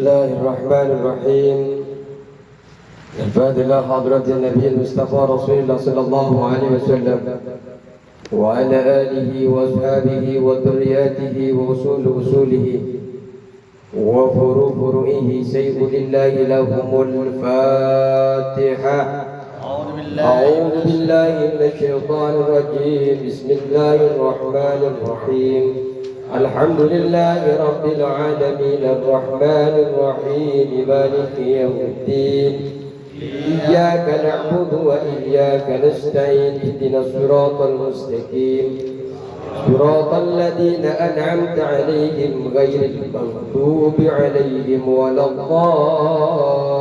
الله الرحمن الرحيم. الفاتحة إلى حضرة النبي المصطفى رسول الله صلى الله عليه وسلم وعلى آله وأصحابه وذرياته وأصول أصوله وفروعه سيد لله لهم الفاتحة. أعوذ بالله من الشيطان الرجيم. بسم الله الرحمن الرحيم. الحمد لله رب العالمين الرحمن الرحيم مالك يوم الدين. إياك نعبد وإياك نستعين. اهدنا الصراط المستقيم صراط الذين أنعمت عليهم غير المغضوب عليهم ولا الضالين.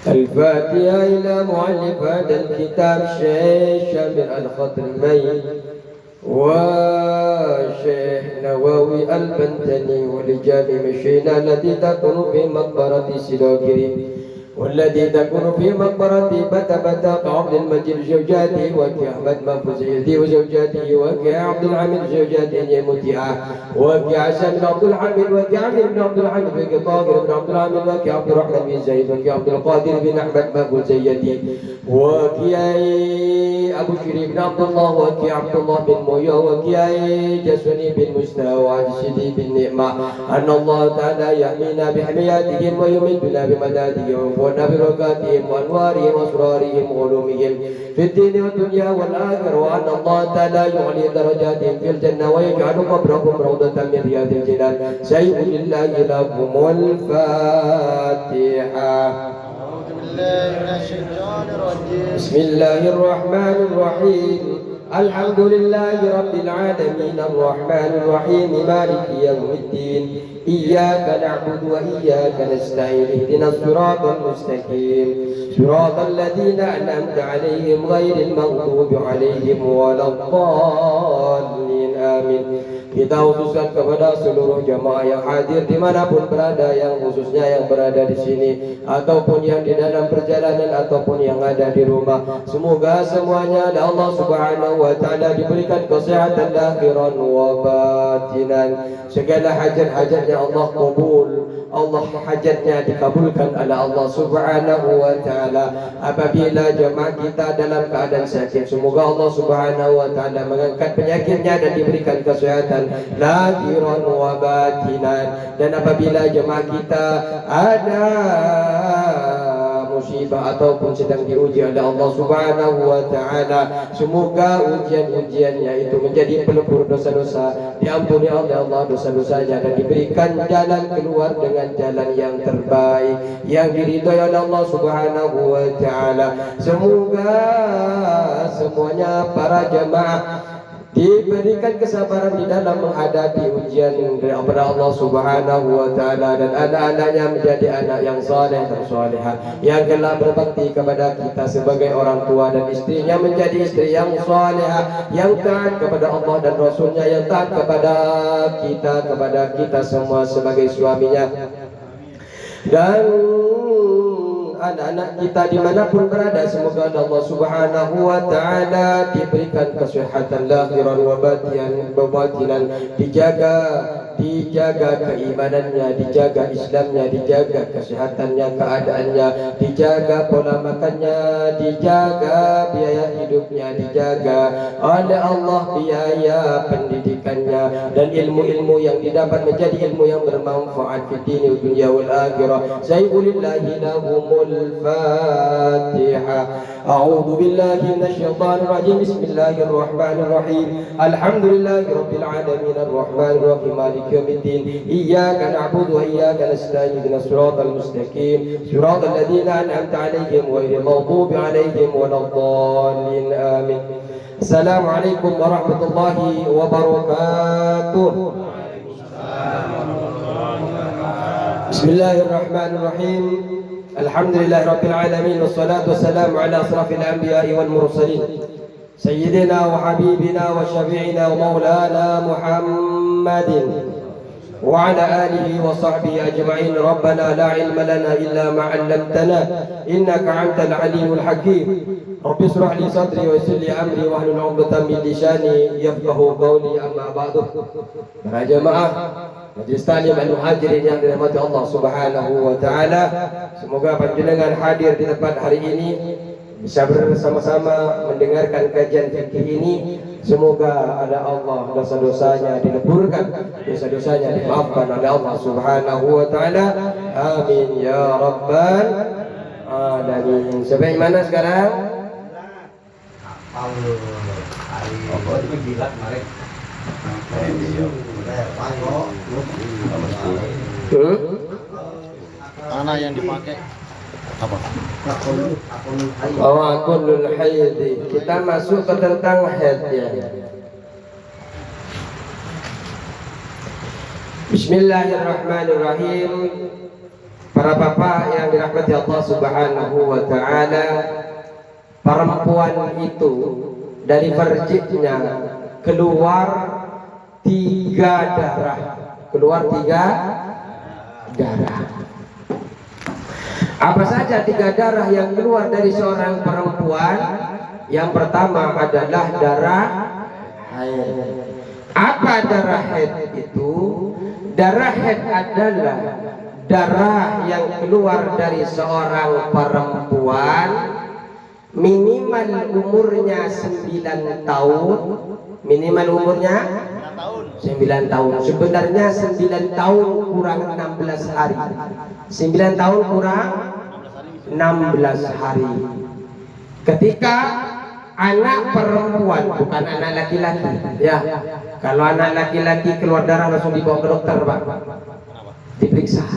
الفاتحة إلى مؤلف هذا الكتاب الشيخ شامل الخضرمين وشيخ نووي البنتني ولجامع مشينا التي تكون في مقبرة سلاكري والذي تكون في مقبرة بتبتا عبد المجيد زوجاتي وكي أحمد منفوسيتي وزوجاتي وكي عبد الحميد زوجاتي متيعة وكي عسى بن عبد الحميد وكي عمير بن عبد الحميد وكي طاهر بن عبد الحميد وكي عبد الرحمن بن زيد وكي عبد القادر بن أحمد منفوسيتي وكي أبو شريف بن عبد الله وكي عبد الله بن مويا وكي جسوني بن مستوى وعجسدي بن نعمة أن الله تعالى يحمينا بحمياتهم ويمدنا بمدادهم ونبركاتهم وأنوارهم وأسرارهم وعلومهم في الدين والدنيا والآخرة وأن الله تعالى يعلي درجاتهم في الجنة ويجعل قبرهم روضة من رياض الجنان. سيد لله لكم والفاتحة. أعوذ بالله من الشيطان الرجيم. بسم الله الرحمن الرحيم. الحمد لله رب العالمين الرحمن الرحيم مالك يوم الدين. إياك نعبد وإياك نستعين. اهدنا الصراط المستقيم صراط الذين أنعمت عليهم غير المغضوب عليهم ولا الضالين. آمين. Kita khususkan kepada seluruh jamaah yang hadir dimanapun berada, yang khususnya yang berada di sini ataupun yang di dalam perjalanan ataupun yang ada di rumah. Semoga semuanya oleh Allah Subhanahu wa taala diberikan kesehatan lahiran wa batinan. Segala hajat-hajatnya Allah kabul. Allah hajatnya dikabulkan oleh Allah Subhanahu wa taala. Apabila jemaah kita dalam keadaan sakit, semoga Allah Subhanahu wa taala mengangkat penyakitnya dan diberikan kesehatan lahiran wa batinan. Dan apabila jemaah kita ada musibah ataupun sedang diuji oleh Allah Subhanahu wa taala, semoga ujian-ujiannya itu menjadi pelebur dosa-dosa, diampuni oleh Allah dosa-dosanya dan diberikan jalan keluar dengan jalan yang terbaik yang diridhai oleh Allah Subhanahu wa taala. Semoga semuanya para jemaah diberikan kesabaran di dalam menghadapi ujian daripada Allah Subhanahu wa taala dan anak-anaknya menjadi anak yang saleh dan salihah yang telah berbakti kepada kita sebagai orang tua, dan istrinya menjadi istri yang salihah yang taat kepada Allah dan Rasulnya, yang taat kepada kita semua sebagai suaminya. Dan anak-anak kita dimanapun berada, semoga Allah Subhanahu wa ta'ala diberikan kesehatan lahiran wa batinan, dijaga keimanannya, dijaga Islamnya, dijaga kesehatannya, keadaannya, dijaga pola makannya, dijaga biaya hidupnya, dijaga oleh Allah biaya pendidikannya, dan ilmu-ilmu yang didapat menjadi ilmu yang bermanfaat fi dini wa dunya wal akhirah. Sayyidulillahi lahumul الفاتحة. أعوذ بالله من الشيطان الرجيم. بسم الله الرحمن الرحيم. الحمد لله رب العالمين الرحمن الرحيم مالك يوم الدين. إياك نعبد وإياك نستعين. اهدنا الصراط المستقيم صراط الذين أنعمت عليهم غير المغضوب عليهم ولا الضالين. آمين. السلام عليكم ورحمة الله وبركاته. بسم الله الرحمن الرحيم. الحمد لله رب العالمين والصلاة والسلام على أشرف الأنبياء والمرسلين سيدنا وحبيبنا وشفيعنا ومولانا محمد وعلى آله وصحبه أجمعين. ربنا لا علم لنا إلا ما علمتنا إنك أنت العليم الحكيم. رب اشرح لي صدري ويسر لي أمري واحلل عقدة من لساني يفقهوا قولي. أما بعد. Para jemaah Majelis Ta'lim Al-Muhajirin yang dirahmati Allah Subhanahu wa taala, semoga panjenengan hadir di tempat hari ini bisa bersama-sama mendengarkan kajian fikih ini. Semoga ada Allah, dosa-dosanya dileburkan, dosa-dosanya dimaafkan oleh Allah Subhanahu wa taala. Amin ya rabbal alamin. Sampai mana sekarang? Tanah yang dipakai apa? Akulul haid. Kita masuk ke tentang haid ya. Bismillahirrahmanirrahim. Para bapak yang dirahmati Allah Subhanahu wa taala, perempuan itu dari farjinya keluar 3 darah. Keluar 3 darah. Apa saja 3 darah yang keluar dari seorang perempuan? Yang pertama adalah darah haid. Apa darah haid itu? Darah haid adalah darah yang keluar dari seorang perempuan minimal umurnya 9 tahun. Minimal umurnya 9 tahun. Sebenarnya 9 tahun kurang 16 hari. 9 tahun kurang 16 hari. Ketika anak perempuan, bukan anak laki-laki ya. Kalau anak laki-laki keluar darah langsung dibawa ke dokter, Pak. Diperiksa.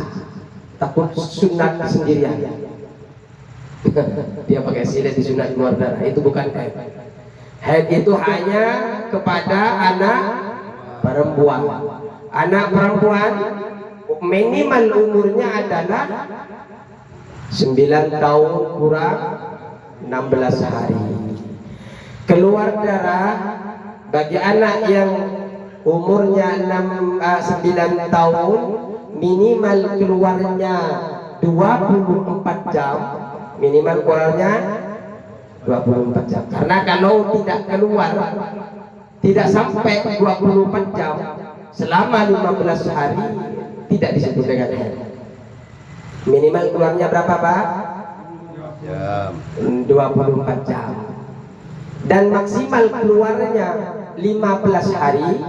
Takut sunat sendirian. Dia pakai silet disunat keluar darah. Itu bukan haid. Haid itu hanya kepada anak perempuan. Anak perempuan minimal umurnya adalah 9 tahun kurang 16 hari. Keluar darah bagi anak yang umurnya 9 tahun minimal keluarnya 24 jam. Minimal keluarnya 24 jam. Karena kalau tidak keluar, tidak sampai 24 jam selama 15 hari, tidak disebut dengan haid. Minimal keluarnya berapa, Pak? 24 jam. Dan maksimal keluarnya 15 hari.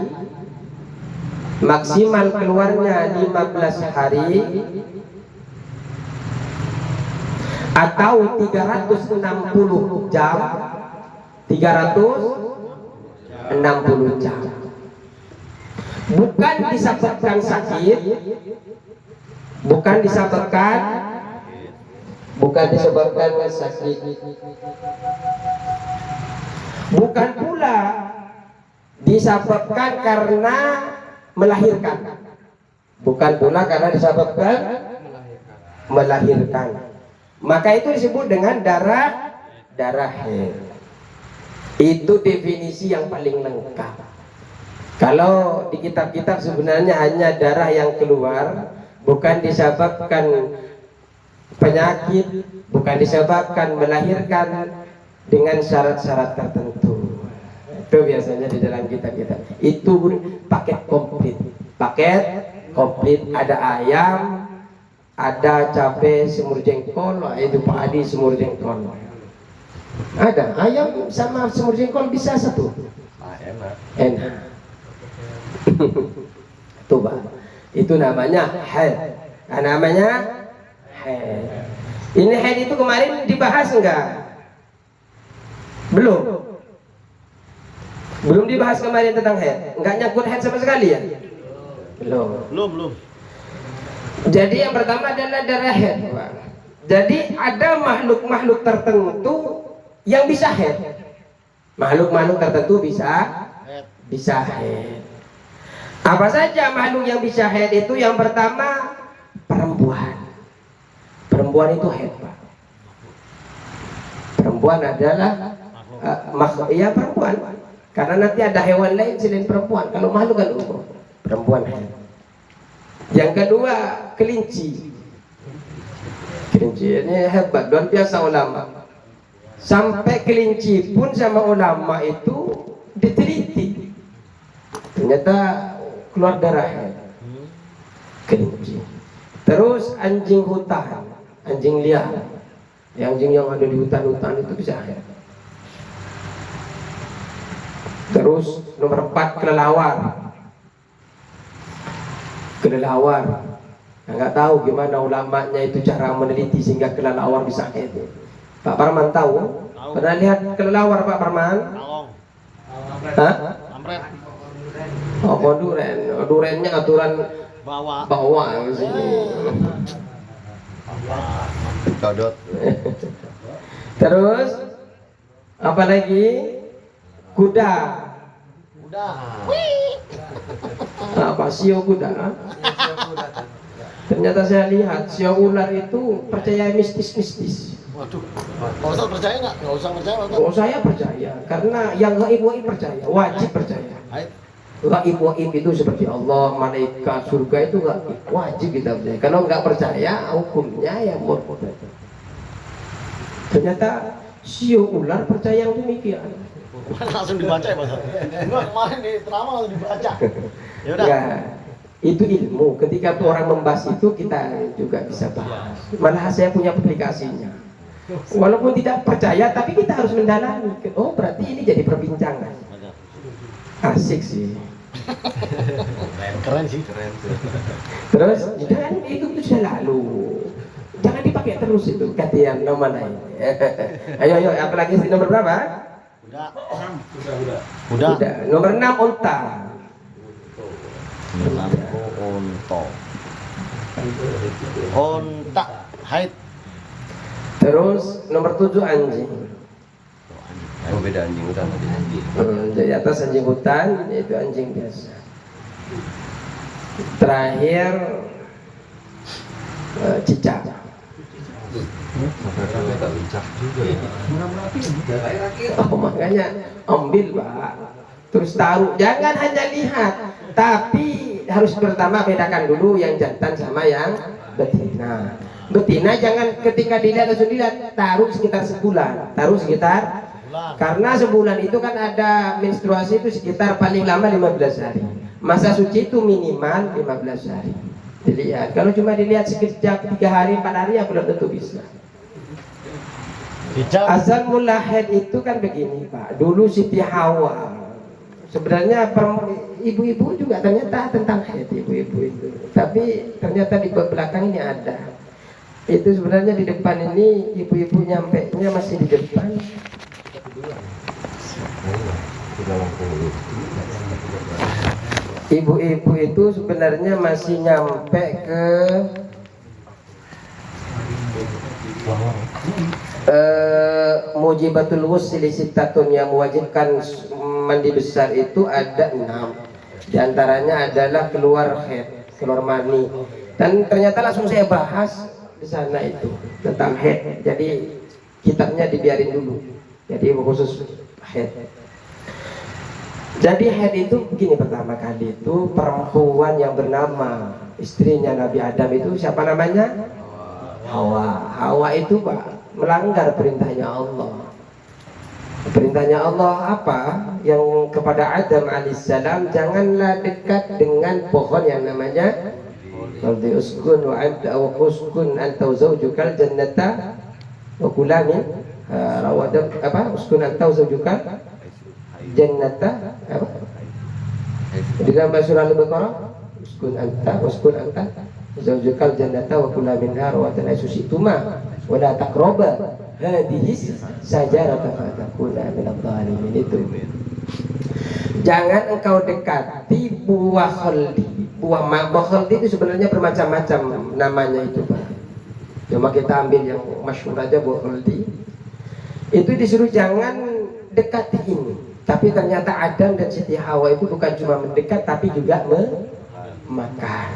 Maksimal keluarnya 15 hari atau 360 jam. 360 jam. Bukan disebabkan sakit, bukan disebabkan sakit, bukan pula disebabkan karena melahirkan, bukan pula karena disebabkan melahirkan. Maka itu disebut dengan darah haid. Itu definisi yang paling lengkap. Kalau di kitab-kitab sebenarnya hanya darah yang keluar, bukan disebabkan penyakit, bukan disebabkan melahirkan dengan syarat-syarat tertentu. Itu biasanya di dalam kitab-kitab. Itu paket komplit. Paket komplit, ada ayam, ada cabai semur jengkol, itu padi semur jengkol. Ada ayam sama semur jengkol bisa satu. Enak. Tuh, itu namanya haid. Namanya haid. Ini haid itu kemarin dibahas enggak? Belum dibahas kemarin tentang haid. Enggak nyangkut haid sama sekali ya? Belum. Jadi yang pertama adalah darah haid, Pak. Jadi ada makhluk-makhluk tertentu yang bisa haid. Makhluk-makhluk tertentu bisa haid. Apa saja makhluk yang bisa haid itu? Yang pertama perempuan. Perempuan itu haid, Pak. Perempuan adalah ya perempuan. Karena nanti ada hewan lain selain perempuan. Kalau makhluk kan umum, perempuan haid. Yang kedua kelinci. Kelinci ini hebat, luar biasa ulama. Sampai kelinci pun sama ulama itu diteliti. Ternyata keluar darah haid. kelinci. Terus anjing hutan, anjing liar. Anjing yang ada di hutan-hutan itu bisa hayat. Terus nomor 4 kelelawar. Kelelawar. Nggak tahu gimana ulamanya itu cara meneliti sehingga kelelawar bisa hayat. Pak Parman tahu? Pernah lihat kelelawar Pak Parman? Hah? Oh, duren. Durennya aturan bawa ke sini. Codot. Terus apa lagi? Kuda. Apa sio kuda? Ternyata saya lihat sio ular itu percaya mistis-mistis. Waduh, Pak Ustaz percaya nggak? Nggak usah percaya, Pak Ustaz. Oh, saya percaya karena yang gaib percaya, wajib percaya. Gaib itu seperti Allah, malaikat, surga itu gaib, wajib kita percaya. Kalau nggak percaya, hukumnya ya murtad. Ternyata sio ular percaya yang demikian. Langsung dibaca ya Pak Ustaz. Enggak, kemarin di drama langsung dibaca. Ya udah. Ya, itu ilmu. Ketika orang membahas itu kita juga bisa bahas. Malah saya punya aplikasinya. Walaupun tidak percaya, tapi kita harus mendalami. Oh, berarti ini jadi perbincangan. Asik sih. Keren sih. Keren. Terus, jangan itu sudah lalu. Jangan dipakai terus itu gantian nomor lain. Ayo, apalagi nomor berapa? Udah. Nomor 6 unta. Unta. Haid. Terus nomor 7 anjing. Oh, beda anjing hutan tadi. Di atas anjing hutan yaitu anjing biasa. Terakhir cicak. Oh, makanya ambil Pak, terus taruh. Jangan hanya lihat, tapi harus pertama bedakan dulu yang jantan sama yang betina. Betina jangan ketika dilihat langsung dilihat, taruh sekitar sebulan, karena sebulan itu kan ada menstruasi itu sekitar paling lama 15 hari. Masa suci itu minimal 15 hari. Dilihat, kalau cuma dilihat sekejap 3 hari 4 hari ya belum tentu bisa. Asal mula haid itu kan begini Pak. Dulu Siti Hawa, sebenarnya ibu-ibu juga ternyata tentang haid ibu-ibu itu. Tapi ternyata di belakang ini ada. Itu sebenarnya di depan ini ibu-ibu nyampe nya masih di depan. Ibu-ibu itu sebenarnya masih nyampe ke mujibatul wusli sittatun, yang mewajibkan mandi besar itu ada 6. Di antaranya adalah keluar haid, keluar mani. Dan ternyata langsung saya bahas di sana itu tentang haid. Jadi kitabnya dibiarin dulu. Jadi khusus haid. Jadi haid itu begini, pertama kali itu perempuan yang bernama istrinya Nabi Adam itu siapa namanya? Hawa. Hawa itu Pak melanggar perintahnya Allah. Perintahnya Allah apa? Yang kepada Adam alaihissalam, janganlah dekat dengan pohon yang namanya uskun wa anta wa uskun anta wa zawjukal jannata wa kula min rawadab apa? Uskun anta wa zawjukal jannata apa? Di dalam surah Al-Baqarah, uskun anta zawjukal jannata wa kula minha rawadan asusituma wa la taqraba hadhihi sajarata fatakuna minadh dhalimin. Itu jangan engkau dekati buah khaldi. Buah khaldi itu sebenarnya bermacam-macam namanya itu Pak. Cuma kita ambil yang masyhur aja, buah khaldi. Itu disuruh jangan dekati ini. Tapi ternyata Adam dan Siti Hawa itu bukan cuma mendekat tapi juga memakan.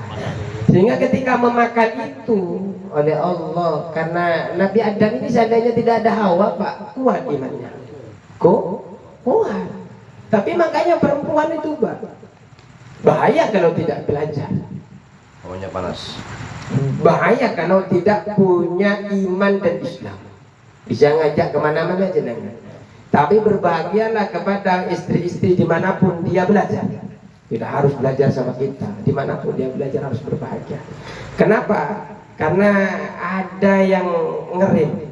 Sehingga ketika memakan itu oleh Allah, karena Nabi Adam ini seandainya tidak ada Hawa Pak, kuat imannya. Kuat. Tapi makanya perempuan itu Pak bahaya kalau tidak belajar. Hawanya panas. Bahaya kalau tidak punya iman dan Islam. Bisa ngajak kemana-mana jenengan. Tapi berbahagialah kepada istri-istri dimanapun dia belajar. tidak harus belajar sama kita, dimanapun dia belajar harus berbahagia. Kenapa? Karena ada yang ngerim.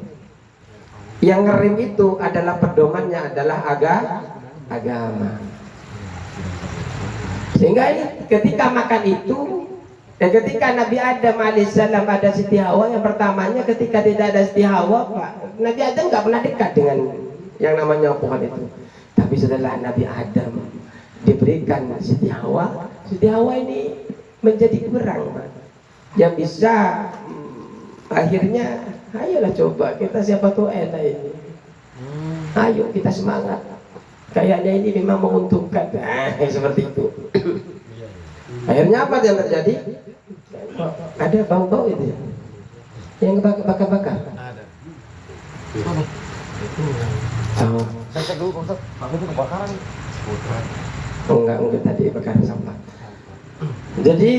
Yang ngerim itu adalah pedomannya adalah agama. Sehingga ketika makan itu, dan ketika Nabi Adam alaihissalam ada Siti Hawa, yang pertamanya ketika tidak ada Siti Hawa, Pak, Nabi Adam nggak pernah dekat dengan yang namanya pohon itu. Tapi setelah Nabi Adam diberikan Siti Hawa ini menjadi kurang, Pak. Yang bisa akhirnya, ayolah coba kita, siapa tahu enak ini. Ayo kita semangat. Kayaknya ini memang menguntungkan. Seperti itu. Akhirnya apa yang terjadi? Ada bau-bau itu ya, yang bakar-bakar. Ada. Oh. Saya cek dulu Pak Ustaz, aku itu kebakaran. Enggak tadi bakar sampah. Jadi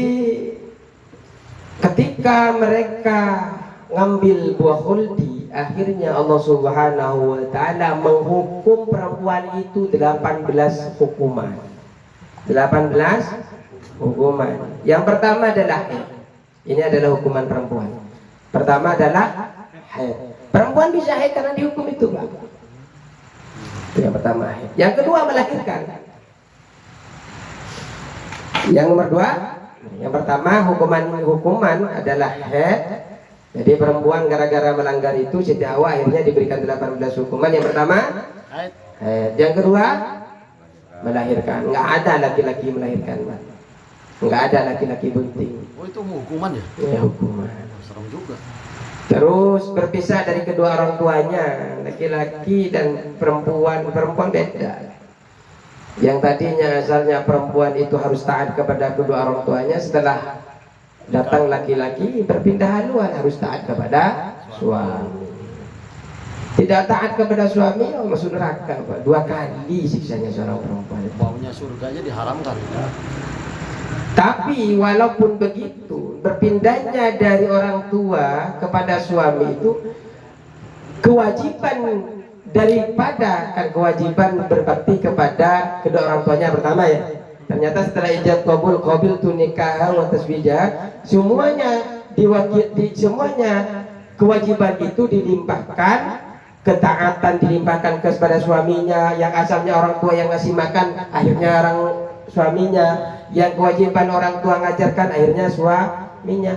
ketika mereka ngambil buah khuldi, akhirnya Allah Subhanahu wa taala menghukum perempuan itu 18 hukuman. 18 hukuman. Yang pertama adalah haid. Ini adalah hukuman perempuan. Pertama adalah haid. Perempuan bisa haid karena dihukum itu, Pak. Itu yang pertama, haid. Yang kedua melahirkan. Yang nomor dua, yang pertama hukuman adalah haid. Jadi perempuan gara-gara melanggar itu, Siti Hawa akhirnya diberikan 18 hukuman. Yang pertama haid. Yang kedua melahirkan. Nggak ada laki-laki melahirkan, Pak. Nggak ada laki-laki bunting. Oh, itu hukuman ya? Ya, hukuman. Serem juga. Terus berpisah dari kedua orang tuanya, laki-laki dan perempuan beda. Yang tadinya asalnya perempuan itu harus taat kepada kedua orang tuanya, setelah datang laki-laki berpindah haluan harus taat kepada suami. Tidak taat kepada suami, masuk neraka, Pak. 2 kali siksanya seorang perempuan. Baunya surganya diharamkan. Tapi walaupun begitu, berpindahnya dari orang tua kepada suami itu kewajiban daripada kewajiban berbakti kepada kedua orang tuanya pertama ya. Ternyata setelah ijab qabul tu nikah wa tasbijah, semuanya semuanya kewajiban itu dilimpahkan, ketaatan dilimpahkan kepada suaminya. Yang asalnya orang tua yang ngasih makan, akhirnya orang suaminya. Yang kewajiban orang tua ngajarkan, akhirnya suaminya.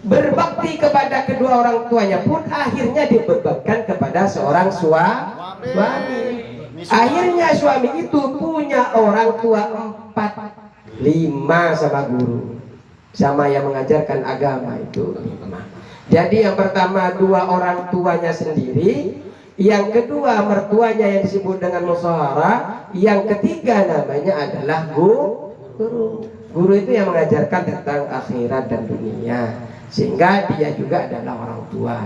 Berbakti kepada kedua orang tuanya pun akhirnya dibebankan kepada seorang suami. Akhirnya suami itu punya orang tua 4, 5 sama guru, sama yang mengajarkan agama itu 5. Jadi yang pertama 2 orang tuanya sendiri, yang kedua mertuanya yang disebut dengan musyawarah, yang ketiga namanya adalah guru. Guru itu yang mengajarkan tentang akhirat dan dunia, sehingga dia juga adalah orang tua.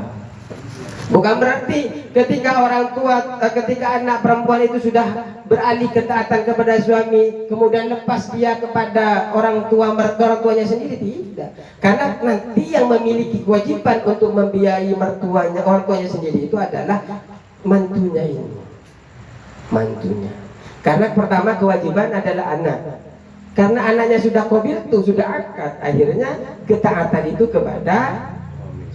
Bukan berarti ketika anak perempuan itu sudah beralih ketaatan kepada suami, kemudian lepas dia kepada orang tuanya sendiri, tidak. Karena nanti yang memiliki kewajiban untuk membiayai orang tuanya sendiri itu adalah mantunya ini. Mantunya. Karena pertama kewajiban adalah anak. Karena anaknya sudah qabil tuh, sudah akad, akhirnya ketaatan itu kepada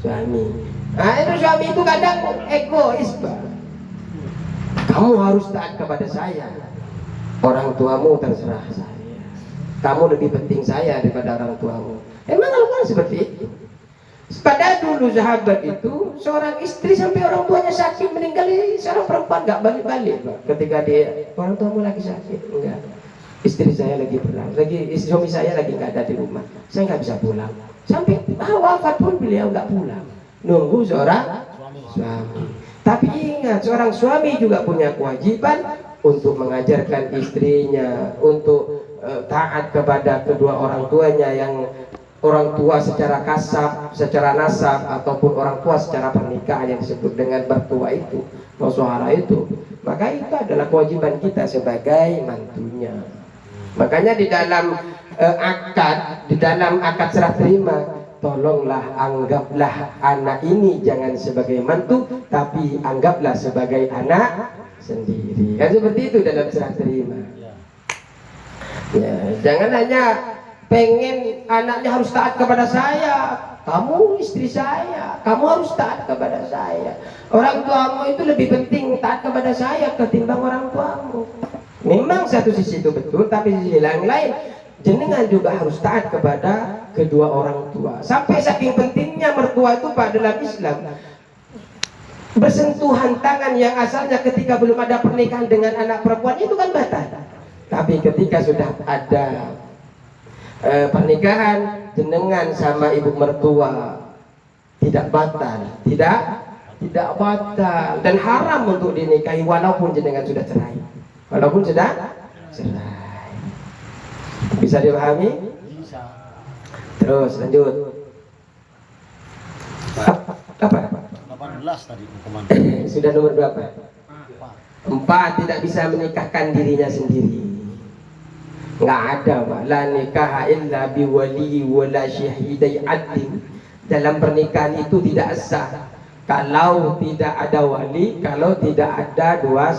suami. Nah, itu suami itu kadang egois, Pak. Kamu harus taat kepada saya. Orang tuamu terserah saya. Kamu lebih penting saya daripada orang tuamu. Emang Al-Quran seperti itu? Pada dulu sahabat itu, seorang istri sampai orang tuanya sakit meninggal, seorang perempuan nggak balik-balik, Pak. Ketika dia, orang tuamu lagi sakit, enggak. Istri saya lagi pulang, suami saya lagi nggak ada di rumah, saya nggak bisa pulang. Sampai wafat pun beliau nggak pulang, nunggu seorang suami. Tapi ingat, seorang suami juga punya kewajiban untuk mengajarkan istrinya, untuk taat kepada kedua orang tuanya, yang orang tua secara kasab, secara nasab, ataupun orang tua secara pernikahan yang disebut dengan mertua itu, musyawarah itu. Maka itu adalah kewajiban kita sebagai mantunya. Makanya di dalam akad serah terima, tolonglah anggaplah anak ini jangan sebagai mantu, tapi anggaplah sebagai anak sendiri. Kan seperti itu dalam serah terima. Ya, jangan hanya pengen anaknya harus taat kepada saya. Kamu istri saya, kamu harus taat kepada saya. Orang tuamu itu lebih penting taat kepada saya ketimbang orang tuamu. Memang satu sisi itu betul, tapi sisi yang lain jenengan juga harus taat kepada kedua orang tua. Sampai saking pentingnya mertua itu Pak dalam Islam. Bersentuhan tangan yang asalnya ketika belum ada pernikahan dengan anak perempuan itu kan batal. Tapi ketika sudah ada pernikahan jenengan sama ibu mertua tidak batal, tidak batal dan haram untuk dinikahi walaupun jenengan sudah cerai, walaupun sudah cerai. Bisa dipahami? Bisa. Terus lanjut. Apa? 18 tadi hukuman. Sudah nomor berapa? 4. Tidak bisa menikahkan dirinya sendiri. Nggak ada Pak. La nikah illa biwali wala syahidai adlin. Dalam pernikahan itu tidak sah kalau tidak ada wali, kalau tidak ada dua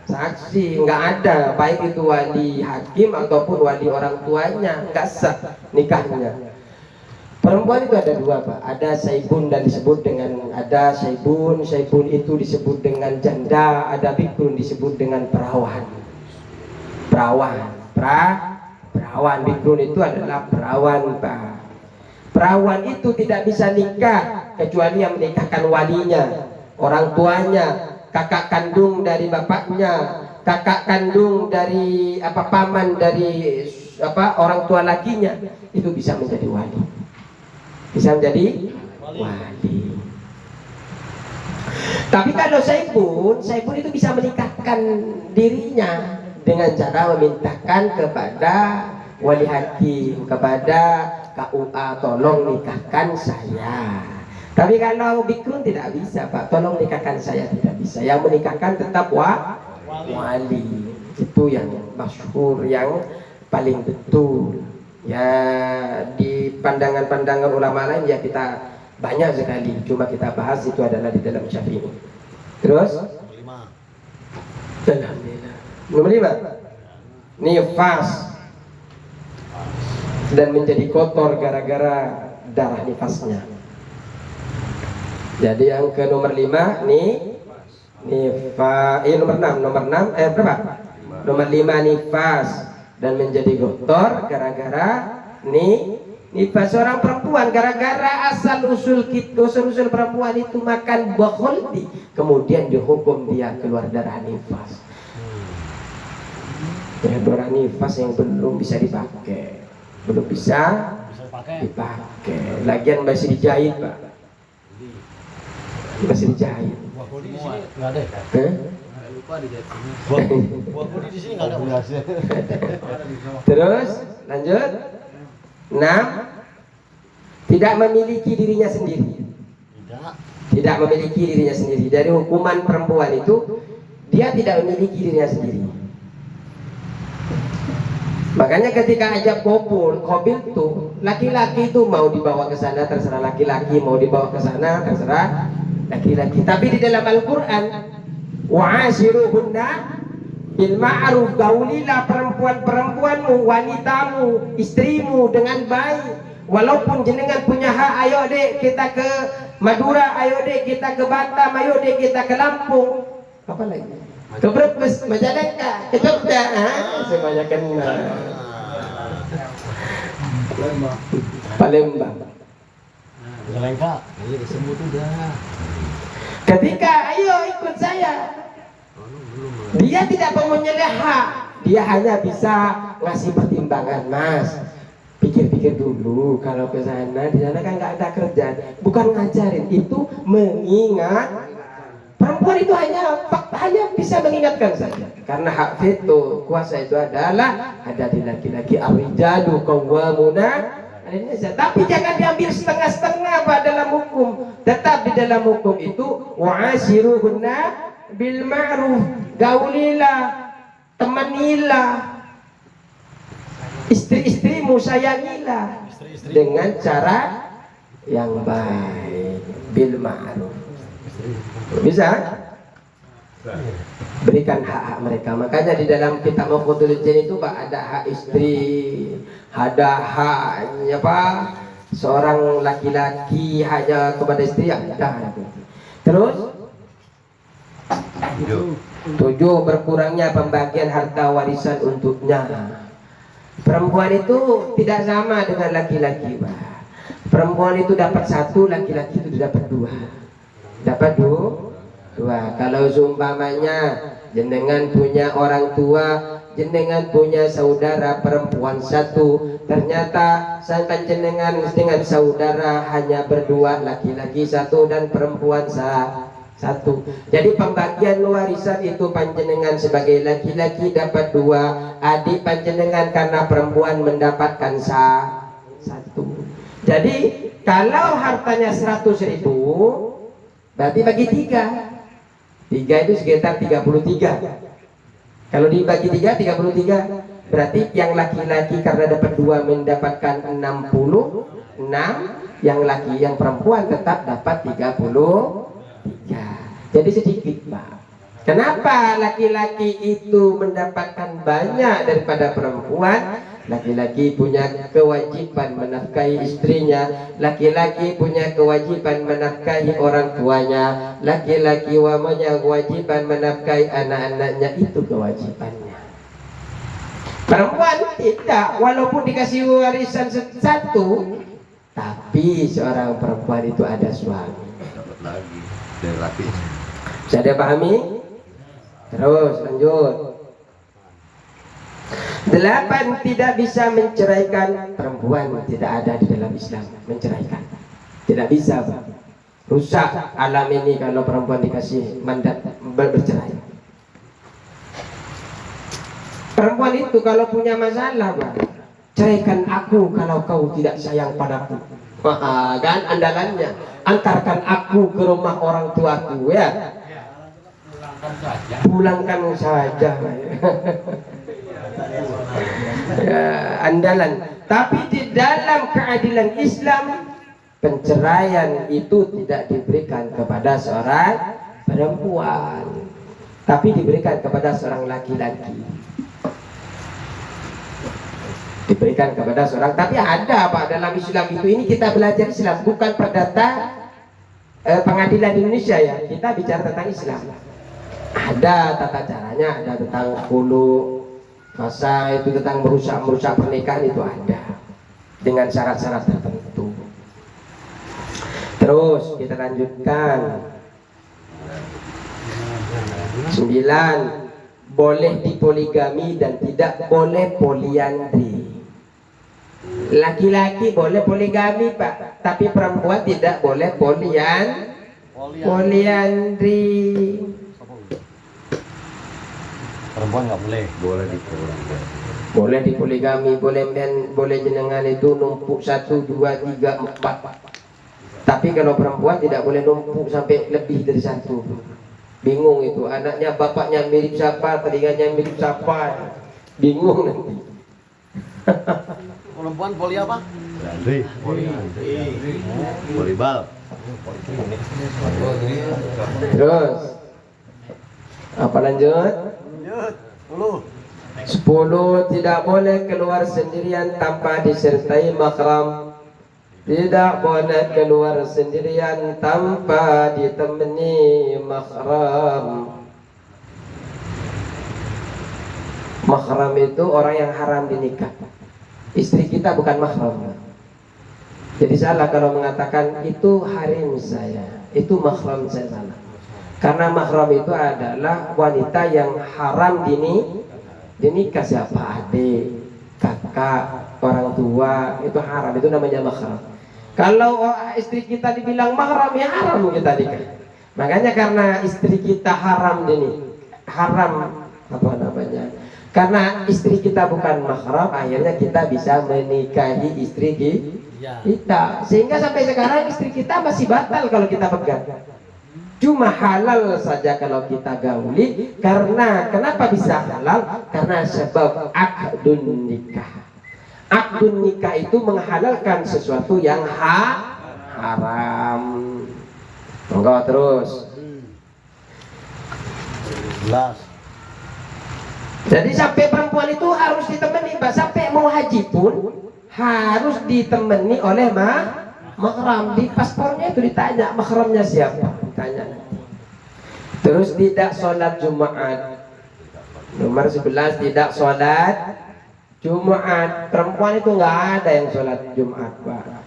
saksi. Nggak ada, baik itu wali hakim ataupun wali orang tuanya, nggak sah nikahnya. Perempuan itu ada dua Pak. Ada saibun dan disebut dengan ada saibun. Saibun itu disebut dengan janda. Ada bikrun disebut dengan perawan. Perawan bikrun itu adalah perawan Pak. Perawan itu tidak bisa nikah kecuali yang menikahkan walinya, orang tuanya, kakak kandung dari bapaknya, kakak kandung dari paman dari orang tua lakinya, itu bisa menjadi wali. Bisa menjadi wali. Tapi kalau saibun itu bisa menikahkan dirinya dengan cara memintakan kepada wali hakim, kepada KUA, tolong nikahkan saya. Tapi kalau bikrun tidak bisa Pak, tolong nikahkan saya, tidak bisa. Yang menikahkan tetap wali. Itu yang masyhur, yang paling betul. Ya di pandangan-pandangan ulama lain ya kita banyak sekali, cuma kita bahas itu adalah di dalam Syafi'i. Terus alhamdulillah. Nomor 5. Nifas dan menjadi kotor gara-gara darah nifasnya. Jadi yang ke nomor 5 nomor 6 berapa? Nomor 5 nifas dan menjadi kotor gara-gara nifas. Seorang perempuan gara-gara asal usul perempuan itu makan buah kholdi, kemudian dihukum dia keluar darah nifas. Ya, darah nifas yang belum bisa dipakai, belum bisa dipakai. Lagian masih dijahit Pak, masih dijahit. Buah kodi di sini nggak ada kan? Lupa dijahit sini. Buah kodi di sini nggak ada. Terus lanjut. 6. Tidak memiliki dirinya sendiri. Tidak memiliki dirinya sendiri. Dari hukuman perempuan itu dia tidak memiliki dirinya sendiri. Makanya ketika ajab kobil tuh laki-laki itu mau dibawa ke sana terserah laki-laki, mau dibawa ke sana terserah laki-laki. Tapi di dalam Al-Qur'an wa'ashiruhunna bil ma'ruf, gaulilah perempuan-perempuanmu, wanitamu, istrimu dengan baik. Walaupun jenengan punya hak, ayo dek kita ke Madura, ayo dek kita ke Batam, ayo dek kita ke Lampung, apa lagi? Ke Brebes, Majalengka, ke Jogja, semuanya kenal. Palembang. Majalengka, iya disebut udah. Ketika ayo ikut saya, dia tidak mempunyai hak, dia hanya bisa ngasih pertimbangan. Mas, pikir-pikir dulu, kalau ke sana, di sana kan nggak ada kerjaan, bukan ngajarin, itu mengingat. Perempuan itu hanya bisa mengingatkan saja, karena hak veto, kuasa itu adalah ada di laki-laki. Ar-rijalu qawwamuna 'alan nisa. Tapi jangan diambil setengah-setengah Pak dalam hukum. Tetap di dalam hukum itu wa'ashiruhunna bil ma'ruf, gaulilah, temanilah istri-istrimu, sayangilah dengan cara yang baik, bil ma'ruf. Bisa? Berikan hak-hak mereka. Makanya di dalam kitab Muqaddimatul Jin itu Pak, ada hak istri, ada hak apa? Seorang laki-laki hanya kepada istri ada. Terus 7, berkurangnya pembagian harta warisan untuknya. Perempuan itu tidak sama dengan laki-laki, Pak. Perempuan itu dapat 1, laki-laki itu dapat 2. Dapat 2. Kalau seumpamanya jenengan punya orang tua, jenengan punya saudara perempuan 1, ternyata sedangkan jenengan dengan saudara hanya berdua, laki-laki 1 dan perempuan 1. Jadi pembagian warisan itu panjenengan sebagai laki-laki dapat 2, adik panjenengan karena perempuan mendapatkan 1. Jadi kalau hartanya 100.000, berarti bagi 3 itu sekitar 33. Kalau dibagi 33, berarti yang laki-laki karena dapat 2 mendapatkan 66, yang perempuan tetap dapat 33. Jadi sedikit, Pak. Kenapa laki-laki itu mendapatkan banyak daripada perempuan? Laki-laki punya kewajiban menafkahi istrinya, laki-laki punya kewajiban menafkahi orang tuanya, laki-laki punya kewajiban menafkahi anak-anaknya, itu kewajibannya. Perempuan tidak, walaupun dikasih warisan 1, tapi seorang perempuan itu ada suami. Dapat lagi dari laki. Bisa dipahami? Terus lanjut. 8, tidak bisa menceraikan. Perempuan tidak ada di dalam Islam menceraikan. Tidak bisa, Pak. Rusak alam ini kalau perempuan dikasih mandat bercerai. Perempuan itu kalau punya masalah, Pak, ceraikan aku kalau kau tidak sayang padaku. Wah, kan andalannya. Antarkan aku ke rumah orang tuaku, ya. Pulangkan saja. Ya, andalan. Tapi di dalam keadilan Islam, penceraian itu tidak diberikan kepada seorang perempuan, tapi diberikan kepada seorang laki-laki. Diberikan kepada seorang, tapi ada, Pak, dalam Islam itu. Ini kita belajar Islam, bukan perdata pengadilan Indonesia, ya. Kita bicara tentang Islam. Ada tata caranya, ada tentang hulu masa itu, tentang merusak pernikahan itu ada dengan syarat-syarat tertentu. Terus kita lanjutkan. 9, boleh dipoligami dan tidak boleh poliandri. Laki-laki boleh poligami, Pak, tapi perempuan tidak boleh poliandri. Perempuan nggak boleh. Boleh dipoligami, boleh jenengan itu numpuk 1, 2, 3, 4. Tapi kalau perempuan tidak boleh numpuk sampai lebih dari 1. Bingung itu, anaknya bapaknya mirip siapa, telinganya mirip siapa, bingung nanti. Perempuan poli apa? Volleyball. Terus apa lanjut? 10, tidak boleh keluar sendirian tanpa disertai mahram. Tidak boleh keluar sendirian tanpa ditemani mahram. Mahram itu orang yang haram dinikah. Istri kita bukan mahram. Jadi salah kalau mengatakan itu harim saya, itu mahram saya, salah. Karena mahram itu adalah wanita yang haram dinikah. Siapa? Adik, kakak, orang tua, itu haram, itu namanya mahram. Kalau istri kita dibilang mahram, ya haram kita nikah. Makanya karena istri kita haram karena istri kita bukan mahram, akhirnya kita bisa menikahi istri kita. Sehingga sampai sekarang istri kita masih batal kalau kita pegang. Cuma halal saja kalau kita gauli. Karena kenapa bisa halal? Karena sebab akdun nikah. Akdun nikah itu menghalalkan sesuatu yang haram. Enggak, terus Jelas. Jadi sampai perempuan itu harus ditemani, sampai mau haji pun harus ditemani oleh mahram. Di paspornya itu ditanya mahramnya siapa, ditanya. Terus tidak sholat Jumat. Nomor 11 tidak sholat Jumat. Perempuan itu nggak ada yang sholat Jumat, Pak.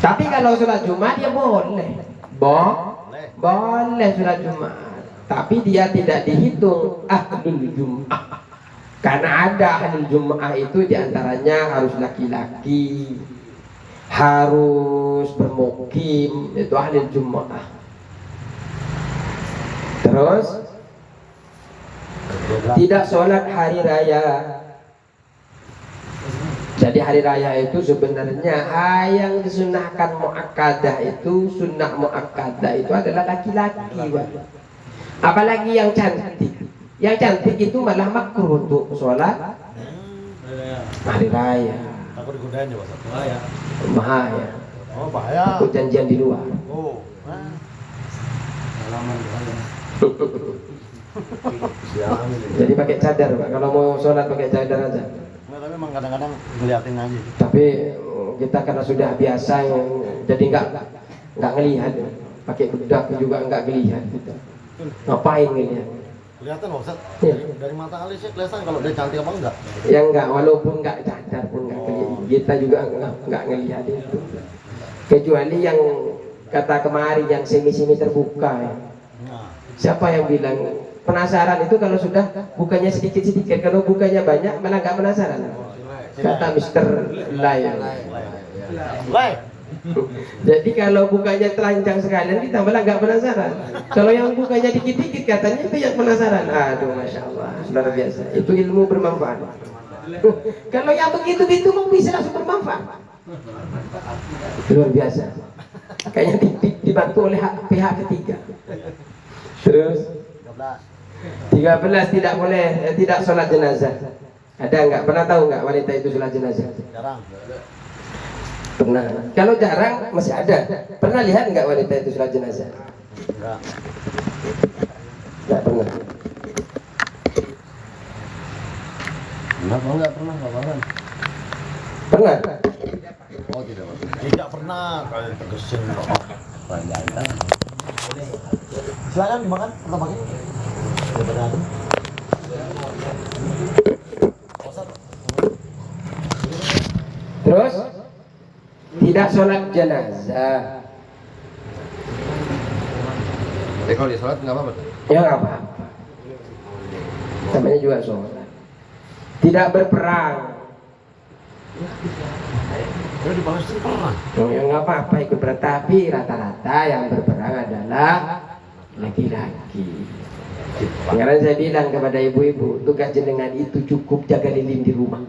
Tapi kalau sholat Jumat ya boleh. Boleh sholat Jumat. Tapi dia tidak dihitung ahlul Jum'ah. Karena ada ahlul Jum'ah itu diantaranya harus laki-laki, harus bermukim, itu ahlul Jum'ah. Terus tidak sholat hari raya. Jadi hari raya itu sebenarnya yang disunahkan muakkadah itu, sunnah muakkadah itu adalah laki-laki, Pak. Apalagi yang cantik. Yang cantik itu malah makruh untuk sholat hari raya. Takut digodain ya, Pak? Bahaya. Bahaya. Oh, bahaya. Takut janjian di luar. Oh. Jadi pakai cadar, Pak. Kalau mau sholat pakai cadar aja. Tapi memang kadang-kadang ngeliatin aja. Tapi kita karena sudah biasa, jadi nggak ngelihat. Pakai bedak juga nggak ngelihat. Gitu. Ngapain ngelihat? Kelihatan, Pak Ustaz. Ya. Dari mata alisnya kelihatan kalau dia cantik apa enggak. Ya enggak, walaupun nggak cadar pun nggak kelihatan. Kita juga nggak ngelihat itu. Kecuali yang kata kemarin yang semi-semi terbuka. Ya. Nah. Siapa yang bilang penasaran itu kalau sudah bukanya sedikit-sedikit, kalau bukanya banyak malah nggak penasaran. Kata Mr. Lai. Jadi kalau bukanya telanjang sekalian kita malah nggak penasaran. Kalau yang bukanya dikit-dikit katanya itu yang penasaran. Aduh, masya Allah, luar biasa. Itu ilmu bermanfaat. Kalau yang begitu-begitu mau bisa langsung bermanfaat. Luar biasa. Kayaknya dibantu oleh pihak ketiga. Terus 13 tidak boleh, tidak sholat jenazah. Ada nggak? Pernah tahu nggak wanita itu sholat jenazah? Jarang. Pernah. Kalau jarang masih ada. Pernah lihat nggak wanita itu sholat jenazah? Enggak. Nggak pernah. Kenapa enggak pernah, Pak Baran? Pernah? Oh, tidak. Tidak pernah. Kalau tegesin kok. Silakan dimakan pertama kali. Daripada itu. Terus tidak sholat jenazah. Kalau di sholat nggak apa-apa. Ya nggak apa-apa. Namanya juga sholat. Tidak berperang. Kalau di Palestina pernah. Ya nggak apa-apa ikut perang. Tapi rata-rata yang berperang adalah laki-laki. Karena saya bilang kepada ibu-ibu, tugas jenengan itu cukup jaga lilin di rumah.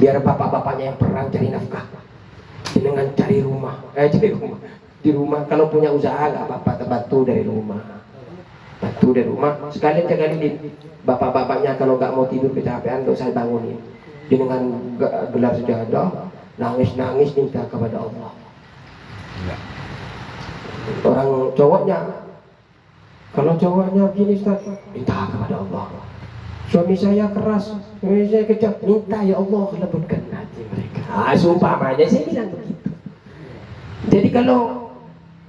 Biar bapak-bapaknya yang perang cari nafkah. Jenengan cari rumah. Di rumah kalau punya usaha nggak apa-apa, bantu dari rumah. Bantu dari rumah. Sekalian jaga lilin. Bapak-bapaknya kalau nggak mau tidur kecapean, nggak usah bangunin. Jenengan gelar sejadah, nangis-nangis minta kepada Allah. Orang cowoknya, kalau cowoknya begini Ustaz, minta kepada Allah. Suami saya keras, suami saya kejam, minta ya Allah lembutkan hati mereka. Sumpamanya saya bilang begitu. Jadi kalau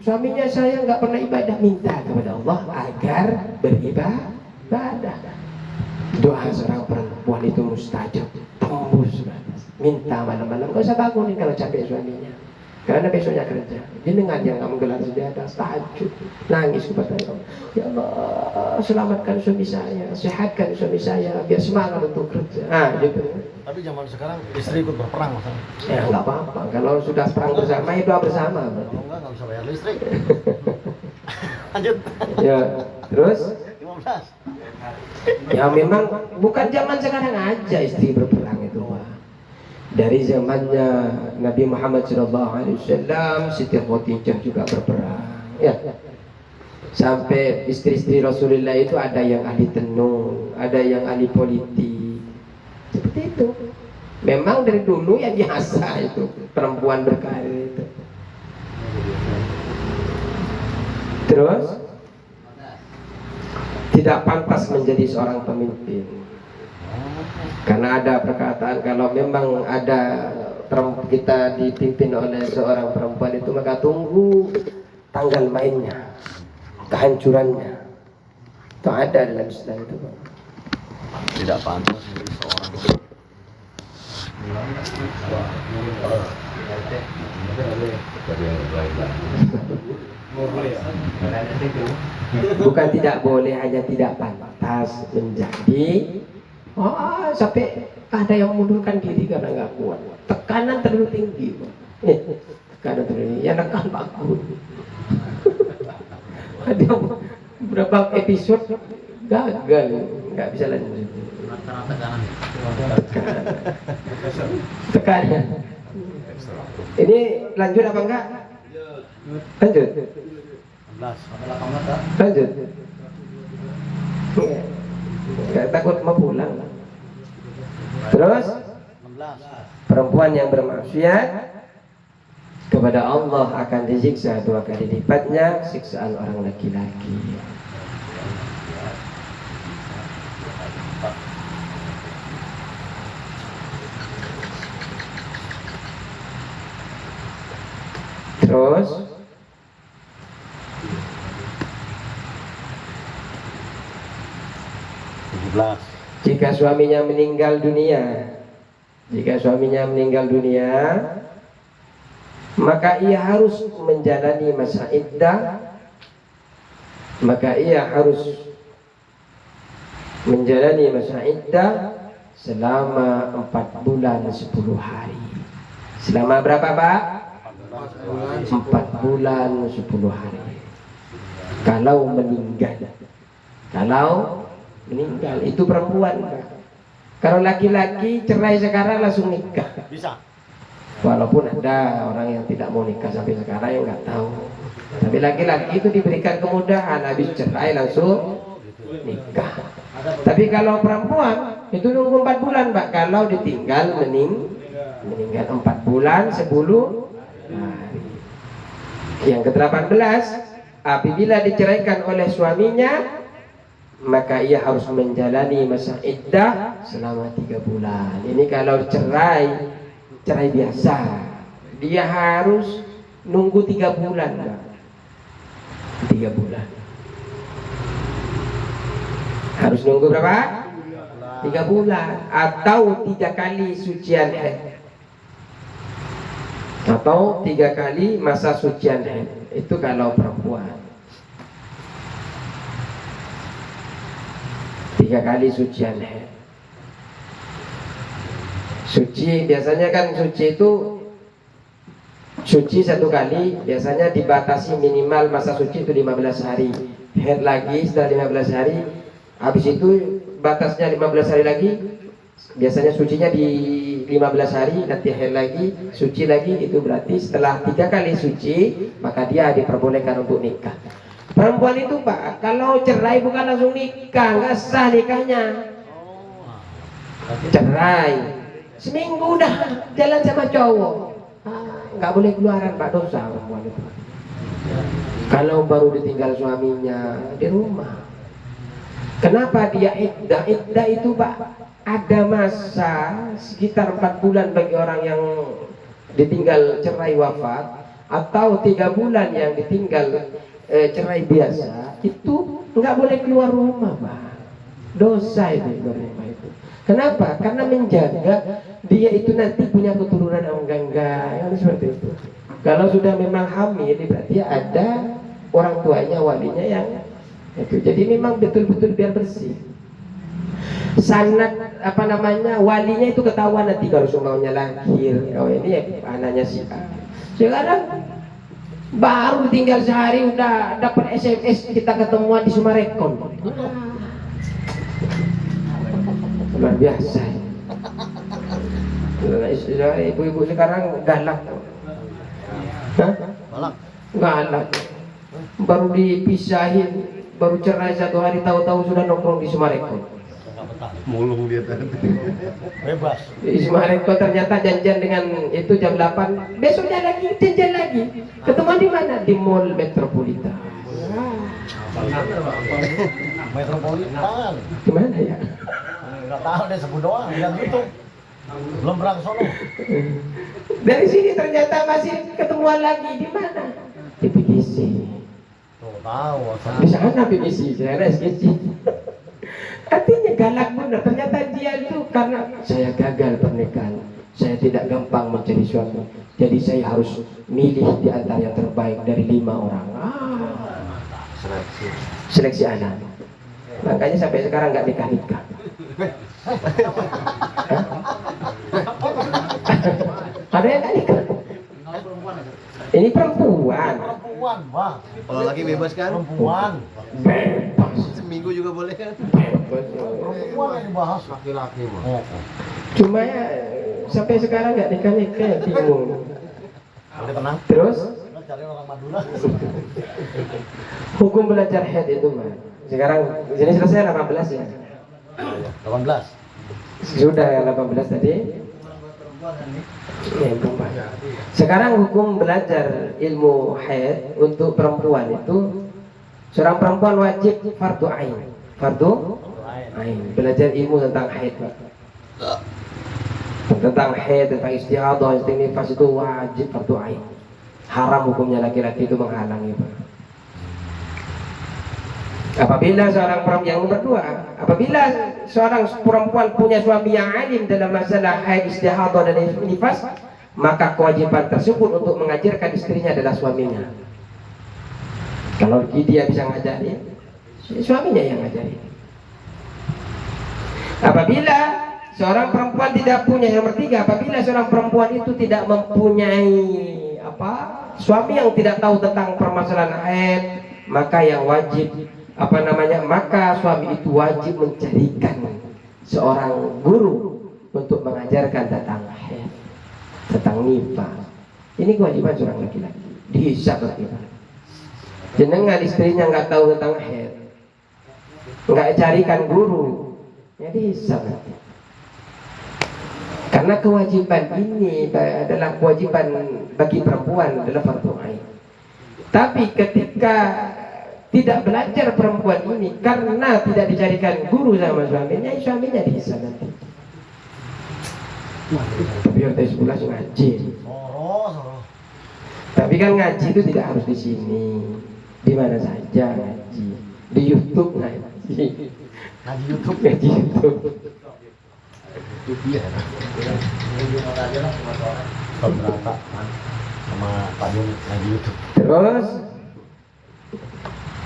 suaminya saya nggak pernah ibadah, minta kepada Allah agar beribadah. Doa seorang perempuan itu mustajab, tembus. Minta malam-malam, nggak usah bangunin kalau capek suaminya. Karena besoknya kerja. Jenengan yang nggak menggelar sejadah, tahajud, nangis kepada Allah. Ya Allah, selamatkan suami saya, sehatkan suami saya, biar semangat untuk kerja. Gitu. Tapi zaman sekarang istri ikut berperang, Mas. Ya nggak apa-apa. Kalau sudah perang bersama, itu bersama. Kalau nggak bisa bayar listrik. Lanjut. Ya, terus? 15. Ya memang bukan zaman sekarang aja istri berperang itu, Pak. Dari zamannya Nabi Muhammad SAW, Siti Khadijah juga berperang. Ya. Sampai istri-istri Rasulullah itu ada yang ahli tenun, ada yang ahli politik. Seperti itu. Memang dari dulu yang biasa itu perempuan berkarir itu. Terus tidak pantas menjadi seorang pemimpin. Karena ada perkataan kalau memang ada kita dipimpin oleh seorang perempuan itu, maka tunggu tanggal mainnya, kehancurannya. Itu ada dalam Islam itu. Tidak pantas menjadi seorang bukan tidak boleh, hanya tidak pantas menjadi. Sampai ada yang mundurkan diri karena nggak kuat. Tekanan terlalu tinggi. Tekanan terlalu tinggi. Ya nakal bagus. Ada beberapa episode gagal, nggak bisa lanjut. Tekanan. Ini lanjut apa enggak? Lanjut. Lanjut. Nggak takut mau pulang. Terus perempuan yang bermaksiat kepada Allah akan disiksa 2 kali lipatnya siksaan orang laki-laki. Terus jika suaminya meninggal dunia, maka ia harus menjalani masa iddah, selama 4 bulan 10 hari. Selama berapa, Pak? 4 bulan 10 hari. Kalau meninggal itu perempuan, Pak. Kalau laki-laki cerai sekarang langsung nikah. Bisa. Walaupun ada orang yang tidak mau nikah sampai sekarang yang nggak tahu. Tapi laki-laki itu diberikan kemudahan, habis cerai langsung nikah. Tapi kalau perempuan itu nunggu 4 bulan, Pak. Kalau ditinggal meninggal 4 bulan 10 hari. Yang ke-18, apabila diceraikan oleh suaminya, maka ia harus menjalani masa iddah selama 3 bulan. Ini kalau cerai biasa, dia harus nunggu 3 bulan, Pak. 3 bulan. Harus nunggu berapa? 3 bulan atau 3 kali sucian haid. Atau 3 kali masa sucian haid. Itu kalau perempuan. 3 kali sucian haid. Suci biasanya kan suci itu suci 1 kali, biasanya dibatasi minimal masa suci itu 15 hari. Haid lagi setelah 15 hari. Habis itu batasnya 15 hari lagi. Biasanya sucinya di 15 hari, nanti haid lagi, suci lagi. Itu berarti setelah 3 kali suci, maka dia diperbolehkan untuk nikah. Perempuan itu, Pak, kalau cerai bukan langsung nikah, nggak sah nikahnya. Cerai seminggu udah jalan sama cowok, nggak boleh keluaran, Pak, dosa perempuan itu. Kalau baru ditinggal suaminya di rumah, kenapa dia iddah? Iddah itu, Pak, ada masa sekitar 4 bulan bagi orang yang ditinggal cerai wafat, atau 3 bulan yang ditinggal cerai biasa, itu nggak boleh keluar rumah, Pak. Dosa itu keluar rumah itu. Kenapa? Karena menjaga dia itu nanti punya keturunan yang enggak, yang seperti itu. Kalau sudah memang hamil, berarti ada orang tuanya, walinya yang itu. Jadi memang betul-betul biar bersih. Sanad walinya itu ketahuan nanti kalau semuanya lahir. Oh, ini anaknya si A. Sekarang baru tinggal sehari udah dapat SMS kita ketemuan di Sumarekon. Luar biasa. Ibu-ibu sekarang galak. Galak. Baru dipisahin, baru cerai 1 hari, tahu-tahu sudah nongkrong di Sumarekon. Mulung dia tadi. Bebas. Di Sumarekon ternyata janjian dengan itu jam 8. Besoknya lagi janjian lagi. Ketemuan di mana? Di Mall Metropolitan. Metropolitan. Gimana ya? Enggak tahu deh, sebut doang lihat YouTube. Belum berang sono. Dari sini ternyata masih ketemuan lagi di mana? Di PGC. Tuh tahu. Di sana PGC, saya SGC. Artinya galak benar. Ternyata dia itu karena saya gagal pernikahan, saya tidak gampang mencari suami. Jadi saya harus milih di antara yang terbaik dari 5 orang. Seleksi anak. Makanya sampai sekarang nggak nikah. Ada yang nggak nikah? Ini perempuan. Perempuan, Bang. Kalau lagi bebas kan? Perempuan. Bebas. Seminggu juga boleh kan? Perempuan yang dibahas laki-laki, Bang. Cuma ya sampai sekarang nggak nikah, bingung. Udah tenang. Terus Kita cari orang Madura. hukum belajar haid itu mah. Sekarang jadi selesai 18 ya. 18. Sudah ya 18 tadi. Ya, perempuan. Sekarang hukum belajar ilmu haid untuk perempuan itu seorang perempuan wajib fardu ain. Fardu ain. Belajar ilmu tentang haid. Tentang haid, tentang istihadah, tentang nifas itu wajib fardu ain. Haram hukumnya laki-laki itu menghalangi, Pak. Apabila seorang perempuan yang berdua, apabila seorang perempuan punya suami yang alim dalam masalah haid, istihadah dan nifas, maka kewajiban tersebut untuk mengajarkan istrinya adalah suaminya. Kalau dia bisa ngajarin, suaminya yang ngajarin. Apabila seorang perempuan tidak punya, yang ketiga, apabila seorang perempuan itu tidak mempunyai suami yang tidak tahu tentang permasalahan haid, maka yang wajib maka suami itu wajib mencarikan seorang guru untuk mengajarkan tentang haid, tentang nifas. Ini kewajiban seorang laki-laki. Dihisab bagaimana? Jenengan istrinya nggak tahu tentang haid, nggak carikan guru, ya dihisab. Karena kewajiban ini adalah kewajiban bagi perempuan, adalah fardu ain. Tapi ketika tidak belajar perempuan ini karena tidak dicarikan guru sama suaminya dihisab nanti. Biar teh sebelah ngaji. Tapi kan ngaji itu tidak harus di sini, di mana saja ngaji. Di YouTube ngaji. Ngaji YouTube. Ngaji YouTube. Iya. Berata sama Pak Joni ngaji YouTube. Terus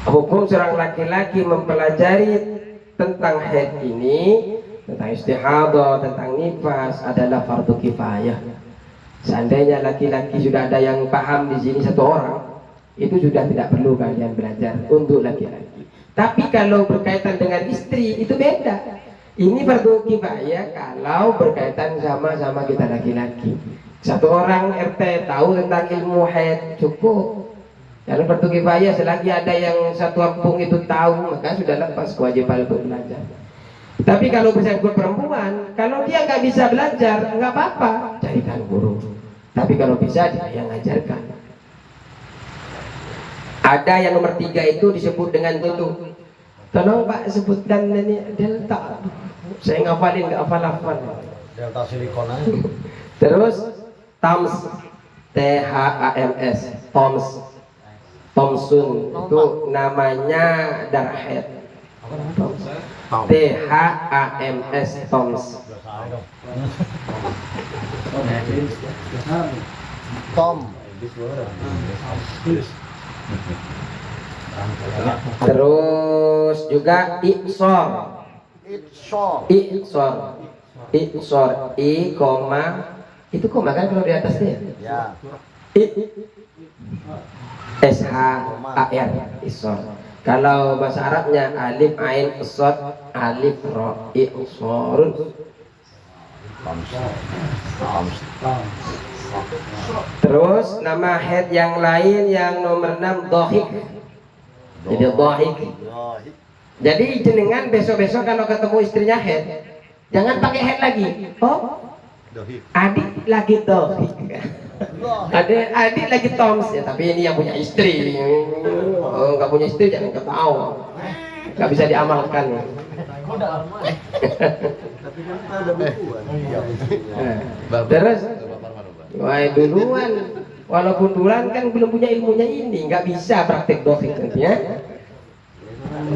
hukum seorang laki-laki mempelajari tentang haid ini, tentang istihadah, tentang nifas adalah fardu kifayah. Seandainya laki-laki sudah ada yang paham di sini 1 orang, itu sudah tidak perlu kalian belajar untuk laki-laki. Tapi kalau berkaitan dengan istri itu beda. Ini fardu kifayah kalau berkaitan sama kita laki-laki. 1 orang RT tahu tentang ilmu haid cukup. Kalau fardu kifayah selagi ada yang 1 kampung itu tahu, maka sudah lepas kewajiban untuk belajar. Tapi kalau bersangkut perempuan, kalau dia nggak bisa belajar, nggak apa-apa, carikan guru. Tapi kalau bisa dia yang ngajarkan. Ada yang nomor 3 itu disebut dengan itu. Tolong Pak sebutkan ini delta. Saya ngafalin nggak hafal. Delta silikon aja. Terus TAMS, THAMS, TOMS. Thomson itu namanya darah haid. THAMS, TOMS. Tom. Terus juga iksor. Iksor. I koma. Itu koma kan kalau di atasnya? Ya. SHAR iksor. Kalau bahasa Arabnya alif ain shad alif ra iksor. Terus nama haid yang lain yang nomor 6 dhahik. Jadi dhahik. Jadi jenengan besok-besok kalau ketemu istrinya haid, jangan pakai haid lagi. Oh, adik lagi dhahik. Adik lagi toms ya, tapi ini yang punya istri. nggak punya istri jangan ketahu, nggak bisa diamalkan. Tapi kan kita ada bukuan. Terus, wah duluan, walaupun duluan kan belum punya ilmunya ini, nggak bisa praktek dohik nanti ya.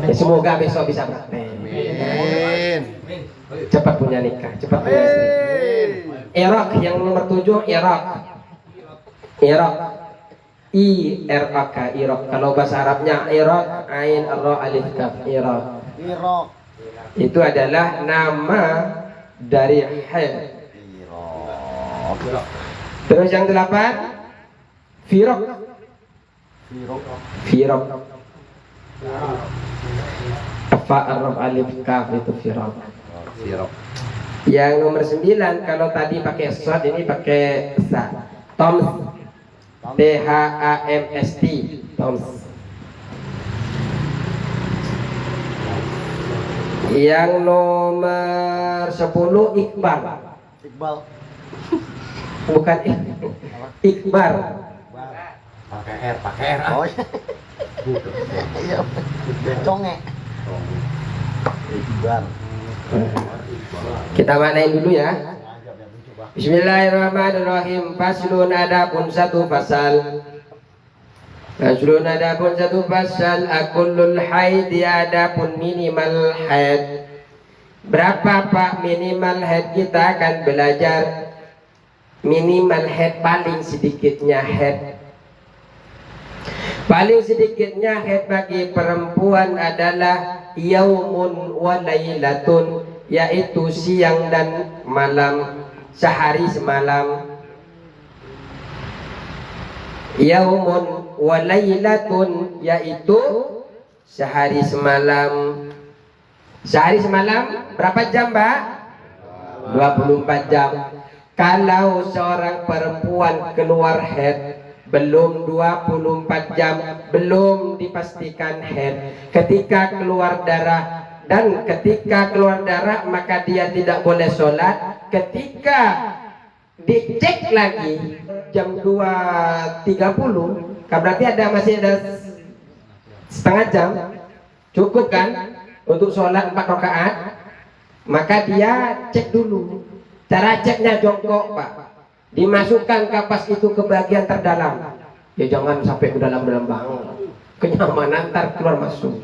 Ya, semoga besok bisa praktek. Amin. Cepat punya nikah, cepat punya istri. Irak yang nomor 7, Irak. Irak. I-R-A-K, Irak. Kalau bahasa Arabnya Irak, Ain Ra Alif Kaf, Irak. Irak. Itu adalah nama dari Had. Irak. Terus yang 8, Firok. Firok. Fa Arab Alif Kaf itu Firok. Firok. Yang nomor 9, kalau tadi pakai shad, ini pakai sa. Toms. T-H-A-M-S-T. Toms. Yang nomor 10, Iqbal. Iqbal. Bukan Iqbal. Pakai R. Oh iya. Conge. Iqbal. Kita maknain dulu ya. Bismillahirrahmanirrahim. Faslun, adapun satu pasal. Faslun, adapun satu pasal. Akullul haidi, adapun minimal haid. Berapa pak minimal haid? Kita akan belajar minimal haid, paling sedikitnya haid. Paling sedikitnya haid bagi perempuan adalah yaumun wa lailatun, yaitu siang dan malam, sehari semalam. Yaumun wa lailatun, yaitu sehari semalam. Sehari semalam berapa jam, Mbak? 24 jam. Kalau seorang perempuan keluar haid belum 24 jam, belum dipastikan haid. Ketika keluar darah, dan ketika keluar darah maka dia tidak boleh sholat. Ketika dicek lagi jam 2.30, kan berarti masih ada setengah jam, cukup kan untuk sholat 4 rakaat. Maka dia cek dulu. Cara ceknya jongkok, Pak. Dimasukkan kapas itu ke bagian terdalam. Ya jangan sampai ke dalam-dalam banget. Kenyamanan ntar keluar masuk.